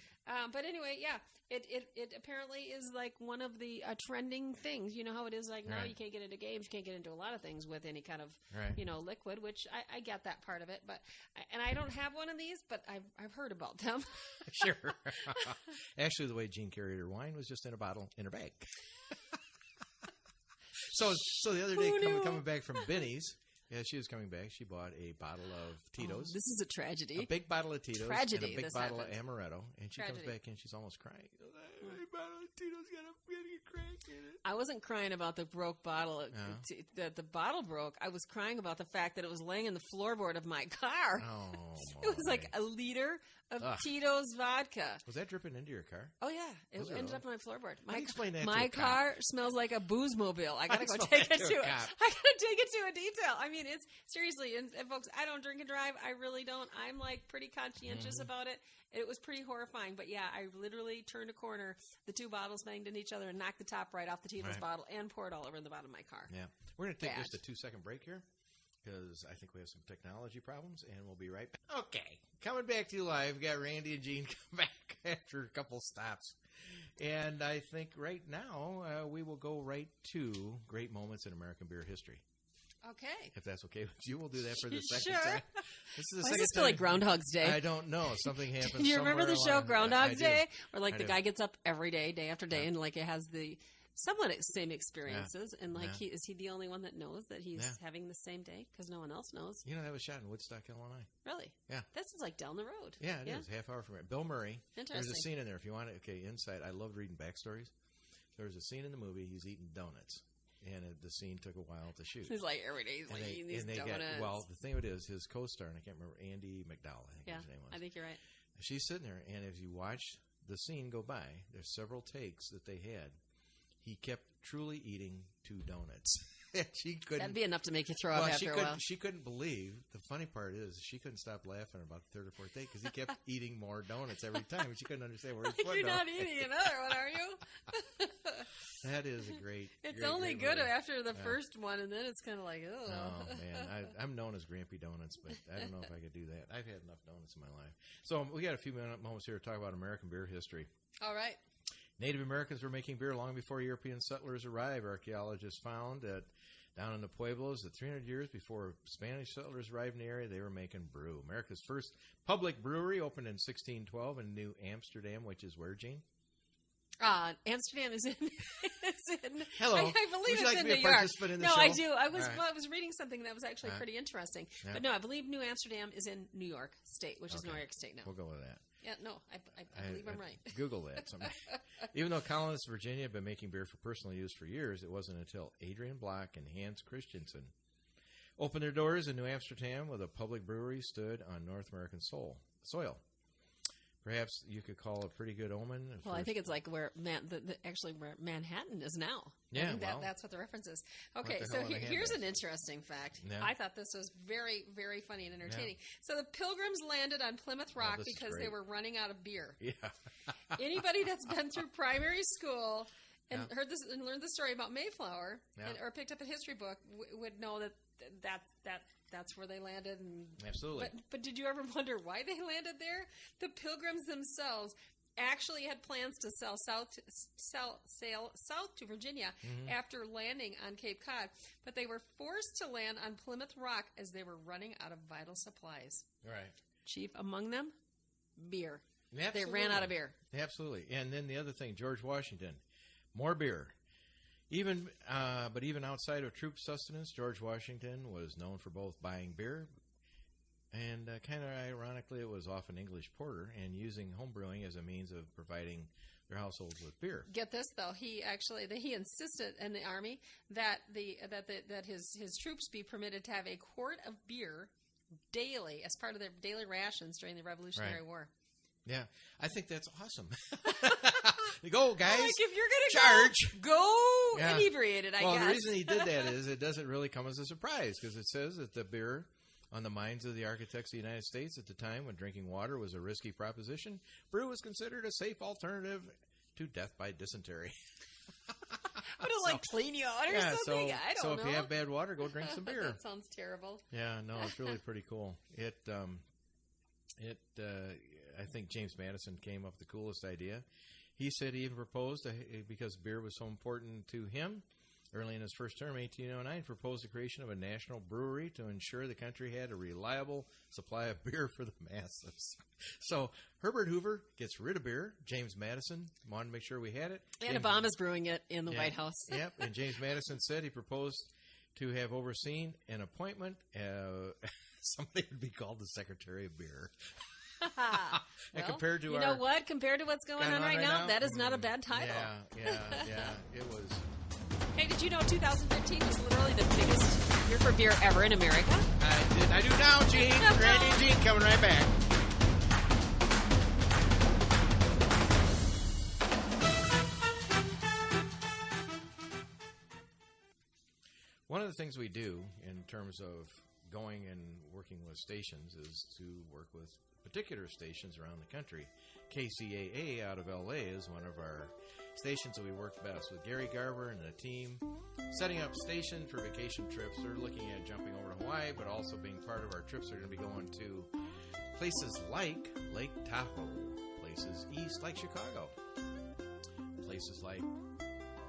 But anyway, yeah, it apparently is like one of the trending things. You know how it is like now you can't get into games, you can't get into a lot of things with any kind of liquid, which I get that part of it. But and I don't have one of these, but I've heard about them. Sure. Actually, the way Jean carried her wine was just in a bottle in her bag. So the other day, coming back from Benny's. Yeah, she was coming back. She bought a bottle of Tito's. This is a tragedy. A big bottle of Tito's. Tragedy. And a big bottle of Amaretto. And she Tragedy. comes back and she's almost crying. A big bottle of Tito's got a crack in it. I wasn't crying about the broke bottle. The bottle broke. I was crying about the fact that it was laying in the floorboard of my car. Oh, it was like a liter of Tito's vodka. Was that dripping into your car? Oh, yeah. It ended up on my floorboard. My car smells like a booze mobile. I got to go take it to I got to take it to a detail. I mean, it's seriously, and folks, I don't drink and drive. I really don't. I'm like pretty conscientious about it. It was pretty horrifying. But yeah, I literally turned a corner. The 2 bottles banged into each other and knocked the top right off the Tito's bottle and poured all over in the bottom of my car. Yeah. We're going to take just a 2-second break here, because I think we have some technology problems, and we'll be right back. Okay, coming back to you live. We've got Randy and Jean come back after a couple stops. And I think right now we will go right to great moments in American beer history. Okay. If that's okay with you, we'll do that for the second Sure. time. This is the Why second does this feel time. like Groundhog's Day? I don't know. Something happens. Do you remember the show Groundhog's Day? Where like I the do. guy gets up every day, day after day, and like it has the somewhat same experiences, and like is he the only one that knows that he's having the same day because no one else knows? You know, that was shot in Woodstock, Illinois. Really? Yeah. This is like down the road. Yeah, it is. Half hour from here. Bill Murray. Interesting. There's a scene in there if you want it. Okay, inside. I love reading backstories. There's a scene in the movie. He's eating donuts. And the scene took a while to shoot. He's like, every day he's like eating these donuts. Well, the thing of it is, his co-star, and I can't remember, Andy McDowell, I think his name was. I think you're right. She's sitting there, and as you watch the scene go by, there's several takes that they had. He kept truly eating 2 donuts. She couldn't. That'd be enough to make you throw up after a while. She couldn't believe. The funny part is she couldn't stop laughing about the third or fourth day because he kept eating more donuts every time. She couldn't understand where his foot You're not eating another one, are you? That is a great. It's great, only great good movie. after the first one, and then it's kind of like, oh. Oh man, I'm known as Grampy Donuts, but I don't know if I could do that. I've had enough donuts in my life. So we got a few moments here to talk about American beer history. All right. Native Americans were making beer long before European settlers arrived. Archaeologists found that down in the Pueblos that 300 years before Spanish settlers arrived in the area, they were making brew. America's first public brewery opened in 1612 in New Amsterdam, which is where, Gene? Amsterdam is in. Hello. I believe Would you it's like in to be a New York. participant in the no, show? I do. I was Right. well, I was reading something that was actually pretty interesting. Yeah. But no, I believe New Amsterdam is in New York State, which is New York State now. We'll go with that. Yeah, no, I believe I'm right. Google that. Even though colonists in Virginia had been making beer for personal use for years, it wasn't until Adrian Block and Hans Christensen opened their doors in New Amsterdam with a public brewery stood on North American soil. Perhaps you could call it a pretty good omen. Well, I think it's like where where Manhattan is now. Yeah, I think that's what the reference is. Okay, the so hell are the here's handbags? an interesting fact. Yeah. I thought this was very, very funny and entertaining. So the Pilgrims landed on Plymouth Rock this is because they great. were running out of beer. Yeah. Anybody that's been through primary school and Yeah. heard this and learned the story about Mayflower Yeah. or picked up a history book would know that's where they landed. And, Absolutely. But did you ever wonder why they landed there? The Pilgrims themselves actually had plans to sail south to Virginia after landing on Cape Cod, but they were forced to land on Plymouth Rock as they were running out of vital supplies. Right. Chief among them, beer. Absolutely. They ran out of beer. Absolutely. And then the other thing, George Washington, more beer. But even outside of troop sustenance, George Washington was known for both buying beer and kind of ironically, it was often English porter and using homebrewing as a means of providing their households with beer. Get this though, he insisted in the army that his troops be permitted to have a quart of beer daily as part of their daily rations during the Revolutionary War. Yeah, I think that's awesome. Go, guys. Like if you're going to go inebriated, I guess. Well, the reason he did that is it doesn't really come as a surprise because it says that the beer on the minds of the architects of the United States at the time when drinking water was a risky proposition, brew was considered a safe alternative to death by dysentery. Would it like clean you out or something? I don't know. So if you have bad water, go drink some beer. That sounds terrible. Yeah, no, it's really pretty cool. I think James Madison came up with the coolest idea. He said he even proposed, because beer was so important to him, early in his first term, 1809, proposed the creation of a national brewery to ensure the country had a reliable supply of beer for the masses. So Herbert Hoover gets rid of beer. James Madison wanted to make sure we had it. And Obama's brewing it in the White House. Yep, and James Madison said he proposed to have overseen an appointment. Somebody would be called the Secretary of Beer. Well, compared to know what? Compared to what's going on right now, that is not a bad title. Yeah, it was. Hey, did you know 2015 was literally the biggest year for beer ever in America? I do now, Gene. Randy and Gene coming right back. One of the things we do in terms of going and working with stations is to work with particular stations around the country. KCAA out of LA is one of our stations that we work best with. Gary Garver and the team setting up stations for vacation trips. They're looking at jumping over to Hawaii, but also being part of our trips. They're going to be going to places like Lake Tahoe, places east like Chicago, places like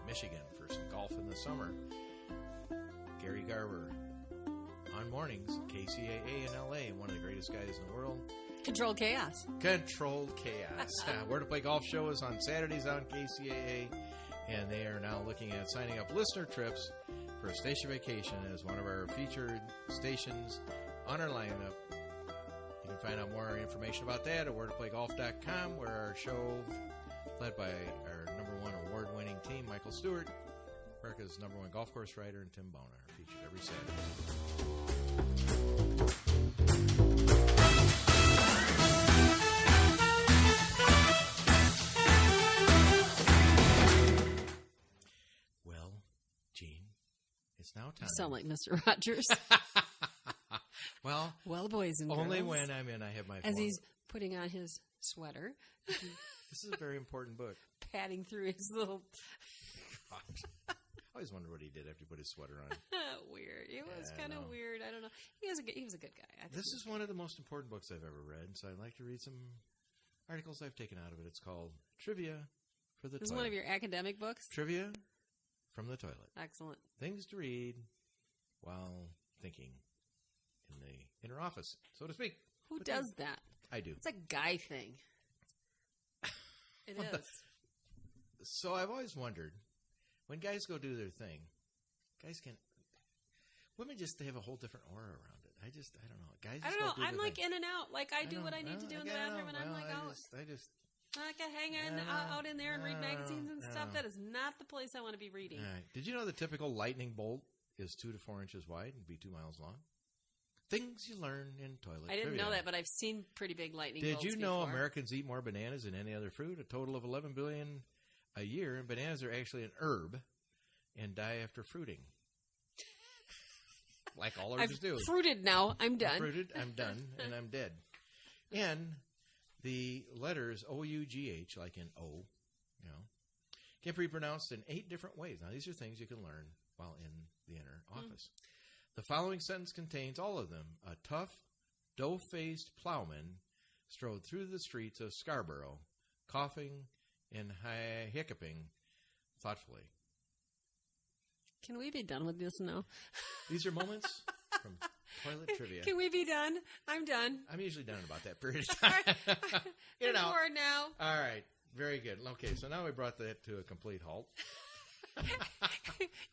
Michigan for some golf in the summer. Gary Garver on mornings, KCAA in LA, one of the greatest guys in the world. Controlled Chaos. Controlled Chaos. Where to Play Golf show is on Saturdays on KCAA, and they are now looking at signing up listener trips for a station vacation as one of our featured stations on our lineup. You can find out more information about that at wheretoplaygolf.com, where our show, led by our #1 award-winning team, Michael Stewart, America's #1 golf course writer, and Tim Boner, are featured every Saturday. Well, Gene, it's now time. You sound like Mr. Rogers. Well, boys and girls. Only when I'm in, I have my phone. As he's putting on his sweater. This is a very important book. Padding through his little... I always wondered what he did after he put his sweater on. Weird. It was kind of weird. I don't know. He was a good guy. This is one of the most important books I've ever read, so I'd like to read some articles I've taken out of it. It's called Trivia for the Toilet. This is one of your academic books? Trivia from the Toilet. Excellent. Things to read while thinking in the inner office, so to speak. Who does that? I do. It's a guy thing. It is. So I've always wondered, when guys go do their thing, guys can't. Women just, they have a whole different aura around it. I don't know. Guys, I don't know. I'm like in and out. Like I do what I need to do in the bathroom, and I'm like out. I just. I can hang out in there and read magazines and stuff. That is not the place I want to be reading. All right. Did you know the typical lightning bolt is 2 to 4 inches wide and be 2 miles long? Things you learn in toilet I didn't trivia. know that, but I've seen pretty big lightning bolts Did you know before. Americans eat more bananas than any other fruit? A total of 11 billion a year. And bananas are actually an herb and die after fruiting. Like all herbs do. I've fruited now. I'm done. Fruited, I'm done, and I'm dead. And the letters O-U-G-H, like in O, can be pronounced in 8 different ways. Now, these are things you can learn while in the inner office. The following sentence contains all of them. A tough, dough-faced plowman strode through the streets of Scarborough, coughing and hiccuping thoughtfully. Can we be done with this now? These are moments from toilet trivia. Can we be done? I'm done. I'm usually done about that period of time. I'm bored now. All right. Very good. Okay, so now we brought that to a complete halt.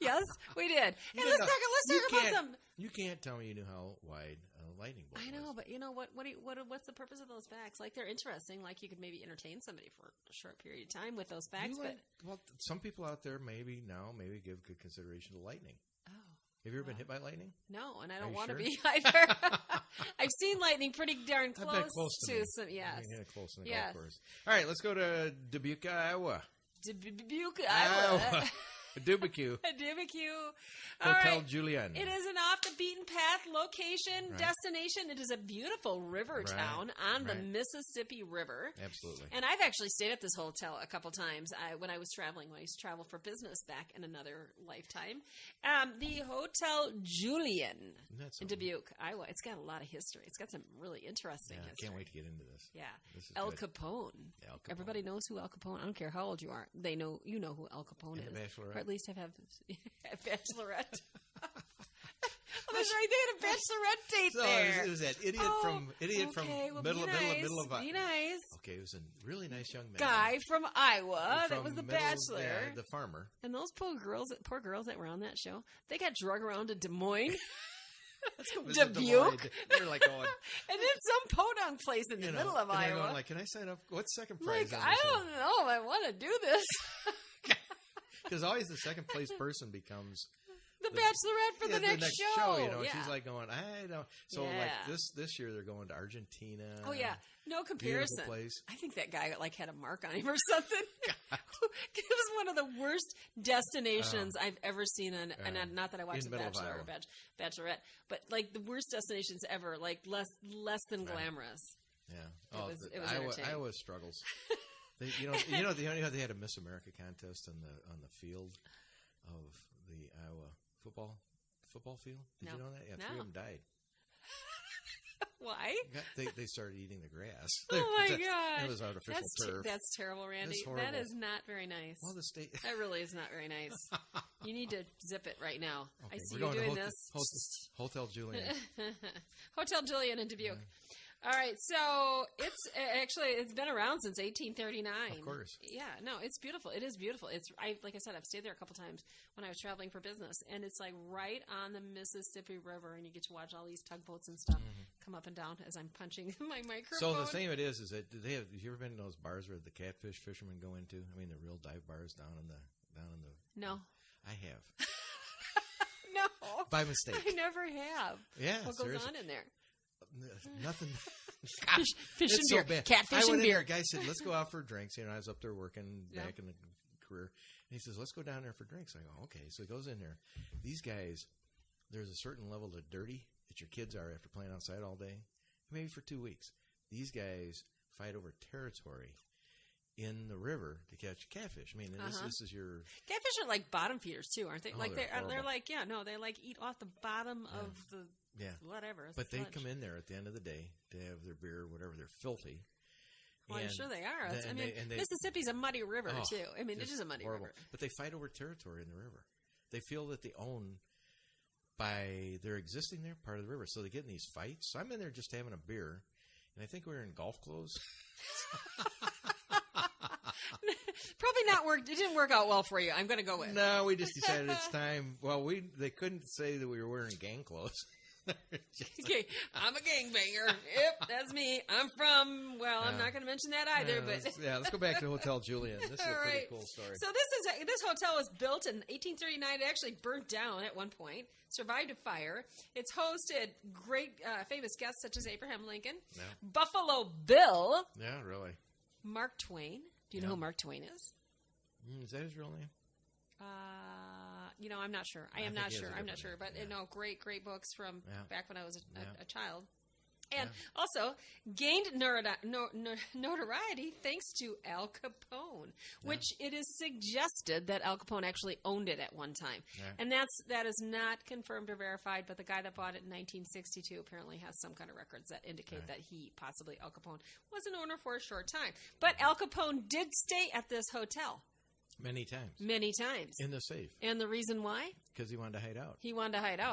Yes, we did. Hey, let's talk about some. You can't tell me you knew how wide a lightning bolt was. I know, but you know what's the purpose of those facts? Like, they're interesting. Like, you could maybe entertain somebody for a short period of time with those facts. Well, some people out there maybe give good consideration to lightning. Oh. Have you ever been hit by lightning? No, and I don't want to sure? be either. I've seen lightning pretty darn I've been close to some. Yes, close in the golf course. All right, let's go to Dubuque, Iowa. Dubuque, Iowa. Dubuque. Hotel Julian. It is an off-the-beaten-path location, destination. It is a beautiful river town on the Mississippi River. Absolutely. And I've actually stayed at this hotel a couple times when I was traveling. When I used to travel for business back in another lifetime. The Hotel Julian in Dubuque, Iowa. It's got a lot of history. It's got some really interesting history. I can't wait to get into this. Yeah. This is Al good. Capone. Everybody knows who Al Capone. I don't care how old you are. You know who Al Capone is. Bachelorette. Or at least have a bachelorette. That's right. They had a bachelorette date there. It was that idiot from middle of Be nice. Okay, it was a really nice young man. Guy from Iowa that was the bachelor. Yeah, the farmer. And those poor girls that were on that show, they got drug around to Des Moines. Let's go visit Dubuque. They're like going. And then some podunk place in the middle of Iowa. Going like, can I sign up? What's second prize? Like, I don't know if I want to do this. Because always the second place person becomes the bachelorette for the next show. She's like going, I don't. So like this year they're going to Argentina. Oh yeah, no comparison. Place. I think that guy like had a mark on him or something. It was one of the worst destinations I've ever seen. And not that I watched The Bachelor or Bachelorette, but like the worst destinations ever. Like less than glamorous. Yeah, it was entertaining. Iowa struggles. They had a Miss America contest on the field of the Iowa football field. Did you know that? Yeah, 3 of them died. Why? They started eating the grass. Oh my gosh. It was artificial turf. That's terrible, Randy. That is not very nice. Well, the state. That really is not very nice. You need to zip it right now. Okay, I see we're you going doing to this. Hotel Julian. Hotel Julian in Dubuque. All right, so it's been around since 1839. Of course. Yeah, no, it's beautiful. It is beautiful. Like I said, I've stayed there a couple times when I was traveling for business, and it's like right on the Mississippi River, and you get to watch all these tugboats and stuff come up and down as I'm punching my microphone. So the thing of it is that have you ever been to those bars where the catfish fishermen go into? I mean, the real dive bars down in the. No. I have. No. By mistake. I never have. Yeah. What goes on in there? Nothing. Fish and so beer. Bad. Catfish and beer. A guy said, "Let's go out for drinks." I was up there working back in the career, and he says, "Let's go down there for drinks." I go, "Okay." So he goes in there. These guys, there's a certain level of dirty that your kids are after playing outside all day, maybe for 2 weeks. These guys fight over territory in the river to catch catfish. I mean, this is your catfish are like bottom feeders too, aren't they? Oh, like they're like they like eat off the bottom of the whatever. But they come in there at the end of the day to have their beer or whatever. They're filthy. Well, I'm sure they are. Mississippi's a muddy river too. I mean, it is a muddy river. But they fight over territory in the river. They feel that they own by their existing there part of the river. So they get in these fights. So I'm in there just having a beer, and I think we were in golf clothes. Probably not worked. It didn't work out well for you. I'm going to go with. No, we just decided it's time. Well, they couldn't say that we were wearing gang clothes. Okay, I'm a gangbanger. Yep, that's me. I'm from. Well, I'm not going to mention that either. But let's go back to Hotel Julian. This is a pretty cool story. So this hotel was built in 1839. It actually burnt down at one point. Survived a fire. It's hosted great, famous guests such as Abraham Lincoln, Buffalo Bill. Yeah, really. Mark Twain. Do you know who Mark Twain is? Is that his real name? I'm not sure. I'm not sure. But great books from back when I was a child. And also gained notoriety thanks to Al Capone, which it is suggested that Al Capone actually owned it at one time. Yeah. And that is not confirmed or verified, but the guy that bought it in 1962 apparently has some kind of records that indicate that Al Capone, was an owner for a short time. But Al Capone did stay at this hotel. Many times. In the safe. And the reason why? Because he wanted to hide out.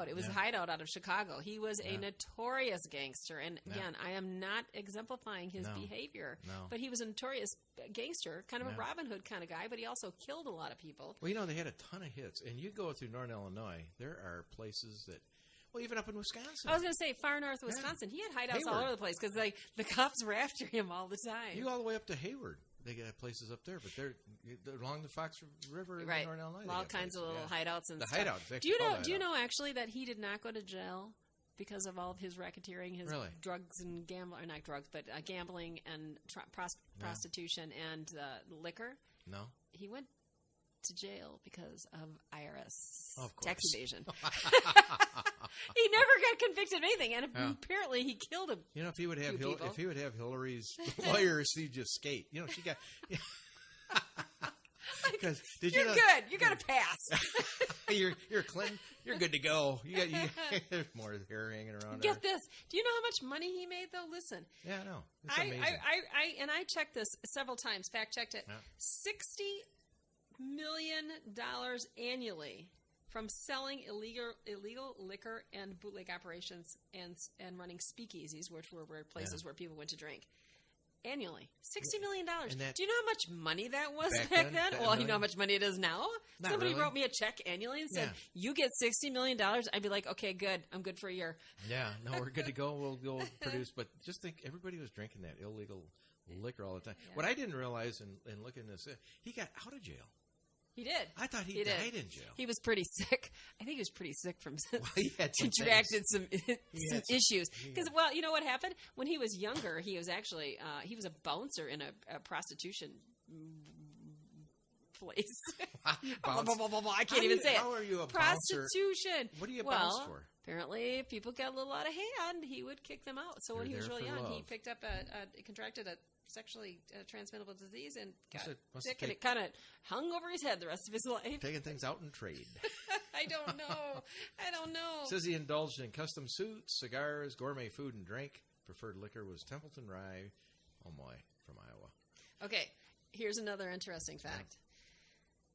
It was a hideout out of Chicago. He was a notorious gangster. And again, I am not exemplifying his behavior. No. But he was a notorious gangster, kind of a Robin Hood kind of guy, but he also killed a lot of people. Well, they had a ton of hits. And you go through Northern Illinois, there are places that... Well, even up in Wisconsin. I was going to say, far north Wisconsin. He had hideouts all over the place because the cops were after him all the time. You go all the way up to Hayward. They got places up there, but they're along the Fox River in Northern Illinois. All kinds of little hideouts and stuff. Hideouts. Do you know actually that he did not go to jail because of all of his racketeering, his drugs and gambling, or not drugs, but gambling and prostitution and liquor? No. He went to jail because of IRS tax evasion. He never got convicted of anything, and apparently he killed him. If he would have Hillary's lawyers, he'd just skate. She got. You're good. You got a pass. You're Clinton. You're good to go. There's more hair hanging around. Get this. Do you know how much money he made, though? Listen. Yeah, I know. It's amazing. I checked this several times. Fact checked it. $60 million annually from selling illegal liquor and bootleg operations and running speakeasies, which were places where people went to drink. Annually. $60 million. Do you know how much money that was back then? Well, you know how much money it is now? Somebody wrote me a check annually and said, you get $60 million. I'd be like, okay, good. I'm good for a year. Yeah. No, we're good to go. We'll go produce. But just think, everybody was drinking that illegal liquor all the time. Yeah. What I didn't realize in looking at this, he got out of jail. He did. I thought he died in jail. He was pretty sick. I think he was pretty sick from he had contracted some issues. Because, you know what happened? When he was younger, he was actually he was a bouncer in a prostitution place. I can't even say it. How are you a prostitution? Bouncer? What do you bounce for? Apparently, if people got a little out of hand, he would kick them out. So when he was really young, he picked up contracted a sexually transmittable disease and got sick, and it kind of hung over his head the rest of his life. Taking things out in trade. I don't know. Says he indulged in custom suits, cigars, gourmet food and drink, preferred liquor was Templeton Rye. Oh, my, from Iowa. Okay, here's another interesting fact.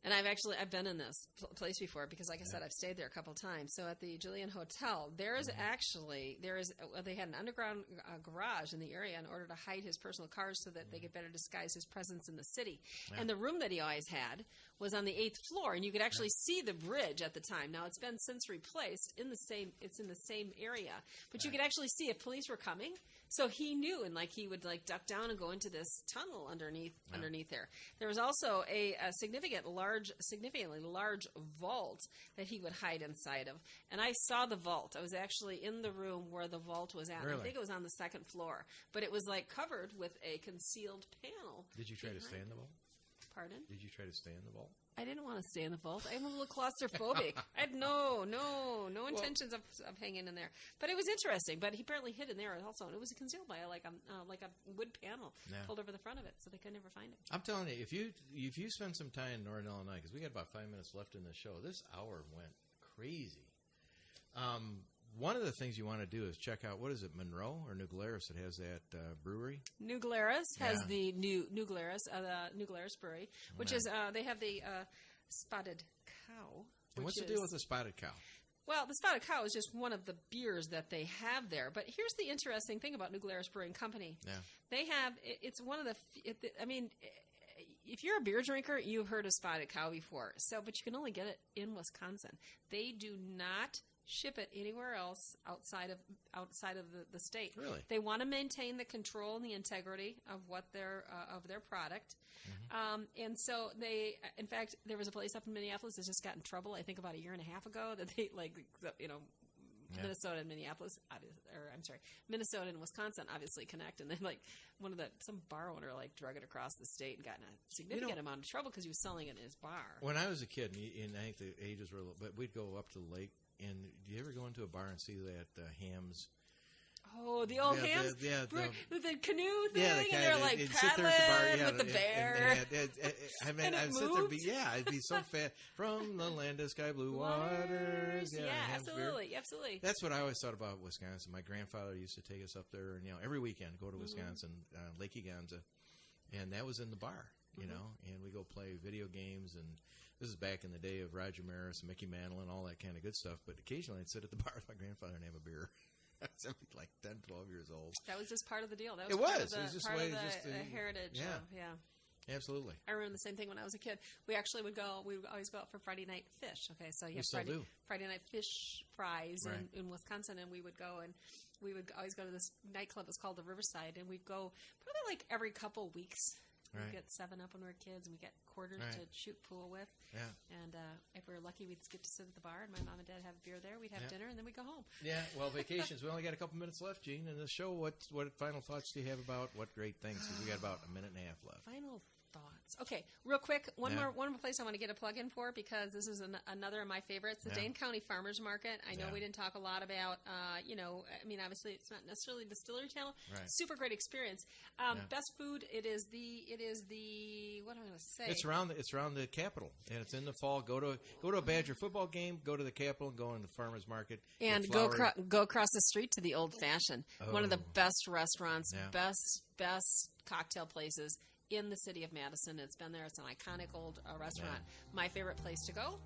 And I've been in this place before because, like I said, I've stayed there a couple times. So at the Julian Hotel, they had an underground garage in the area in order to hide his personal cars so that they could better disguise his presence in the city. Yeah. And the room that he always had was on the 8th floor, and you could actually see the bridge at the time. Now it's been since replaced. It's in the same area, but you could actually see if police were coming. So he knew, and he would duck down and go into this tunnel underneath there. There was also a significantly large vault that he would hide inside of. And I saw the vault. I was actually in the room where the vault was at. Really? I think it was on the 2nd floor, but it was covered with a concealed panel. Did you try to stay in the vault? Pardon? Did you try to stay in the vault? I didn't want to stay in the vault. I'm a little claustrophobic. I had no intentions of hanging in there. But it was interesting. But he apparently hid in there also, and it was concealed by a wood panel pulled over the front of it, so they could never find it. I'm telling you, if you spend some time in Northern Illinois, because we got about 5 minutes left in the show, this hour went crazy. One of the things you want to do is check out, what is it, Monroe or New Glarus that has that brewery? New Glarus has the New Glarus Brewery, which is, they have the Spotted Cow. And what's the deal with the Spotted Cow? Well, the Spotted Cow is just one of the beers that they have there. But here's the interesting thing about New Glarus Brewing Company. Yeah. They have, it's one of the, if you're a beer drinker, you've heard of Spotted Cow before. But you can only get it in Wisconsin. They do not ship it anywhere else outside of the state. Really? They want to maintain the control and the integrity of what their product. Mm-hmm. And so they, in fact, there was a place up in Minneapolis that just got in trouble, I think about a year and a half ago, that they Minnesota and Minneapolis, Minnesota and Wisconsin obviously connect, and then some bar owner drug it across the state and got in a significant amount of trouble because he was selling it in his bar. When I was a kid, and I think the ages were a little, but we'd go up to the lake. And do you ever go into a bar and see that Hams? Oh, the old Hams? The canoe thing? Yeah, and they're paddling with the bear. It'd be so fat. From the land of sky blue waters. Yeah, absolutely. That's what I always thought about Wisconsin. My grandfather used to take us up there, and every weekend go to Wisconsin, Lake Eganza, and that was in the bar, and we go play video games, and this is back in the day of Roger Maris and Mickey Mantle and all that kind of good stuff. But occasionally I'd sit at the bar with my grandfather and have a beer. I was 10, 12 years old. That was just part of the deal. That was part of the heritage. Yeah. Absolutely. I remember the same thing when I was a kid. We actually would always go out for Friday night fish. Okay, so you have Friday night fish fries in Wisconsin, and we would go and we would always go to this nightclub. It was called the Riverside, and we'd go probably every couple weeks. We'd get 7-Up when we were kids, and we'd get quarters to shoot pool with. Yeah. And if we were lucky, we'd get to sit at the bar, and my mom and dad have beer there. We'd have dinner, and then we'd go home. Yeah, well, vacations. We only got a couple minutes left, Gene, in the show. What final thoughts do you have about what great things? Because we got about a minute and a half left. Final thoughts. Okay, real quick, one more place I want to get a plug in for, because this is another of my favorites, the Dane County Farmers Market. I know we didn't talk a lot about, obviously it's not necessarily Distillery Channel. Right. Super great experience. Best food. It is the what am I going to say? It's around the Capitol, and it's in the fall. Go to a Badger football game. Go to the Capitol and go in the Farmers Market. And go across the street to the Old Fashioned, one of the best restaurants, best cocktail places in the city of Madison. It's been there. It's an iconic old restaurant. My favorite place to go.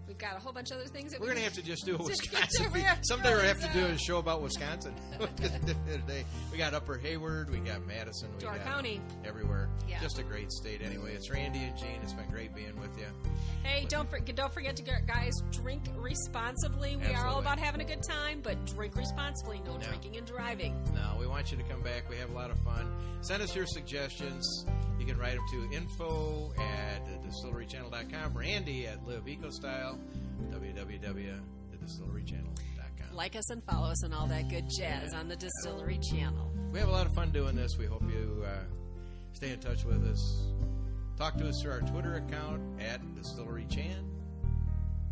We've got a whole bunch of other things that we're going to have to just do a Wisconsin. Someday we're going to have to do a show about Wisconsin. Today we got Upper Hayward, we got Madison, we got County, everywhere. Yeah. Just a great state. Anyway, it's Randy and Gene. It's been great being with you. Hey, don't forget to guys, drink responsibly. We are all about having a good time, but drink responsibly. No drinking and driving. No, we want you to come back. We have a lot of fun. Send us your suggestions. You can write them to info@thedistillerychannel.com. Randy at Live Eco Style. www.thedistillerychannel.com. Like us and follow us and all that good jazz on the Distillery Channel. We have a lot of fun doing this. We hope you stay in touch with us. Talk to us through our Twitter account @DistilleryChan,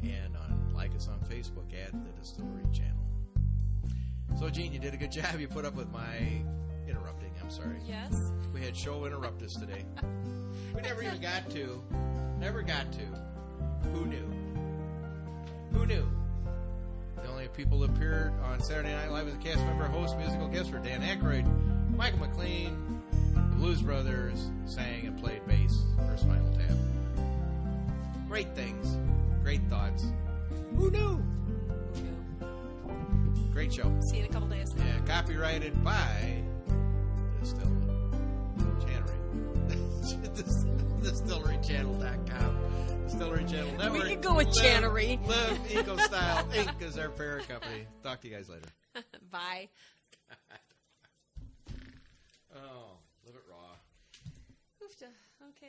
and like us on Facebook @TheDistilleryChannel. So, Gene, you did a good job. You put up with my interrupting. I'm sorry. Yes. We had show interrupt us today. We never even got to. Never got to. Who knew? Who knew? The only people appeared on Saturday Night Live as a cast member, host, musical guest for Dan Aykroyd, Michael McLean. The Blues Brothers sang and played bass for Spinal Tap. Great things. Great thoughts. Who knew? Great show. See you in a couple days. Yeah, copyrighted by DistilleryChannel.com. Distillery Channel Network. We could go with Channery. Live Eco Style Inc. is our parent company. Talk to you guys later. Bye. Oh.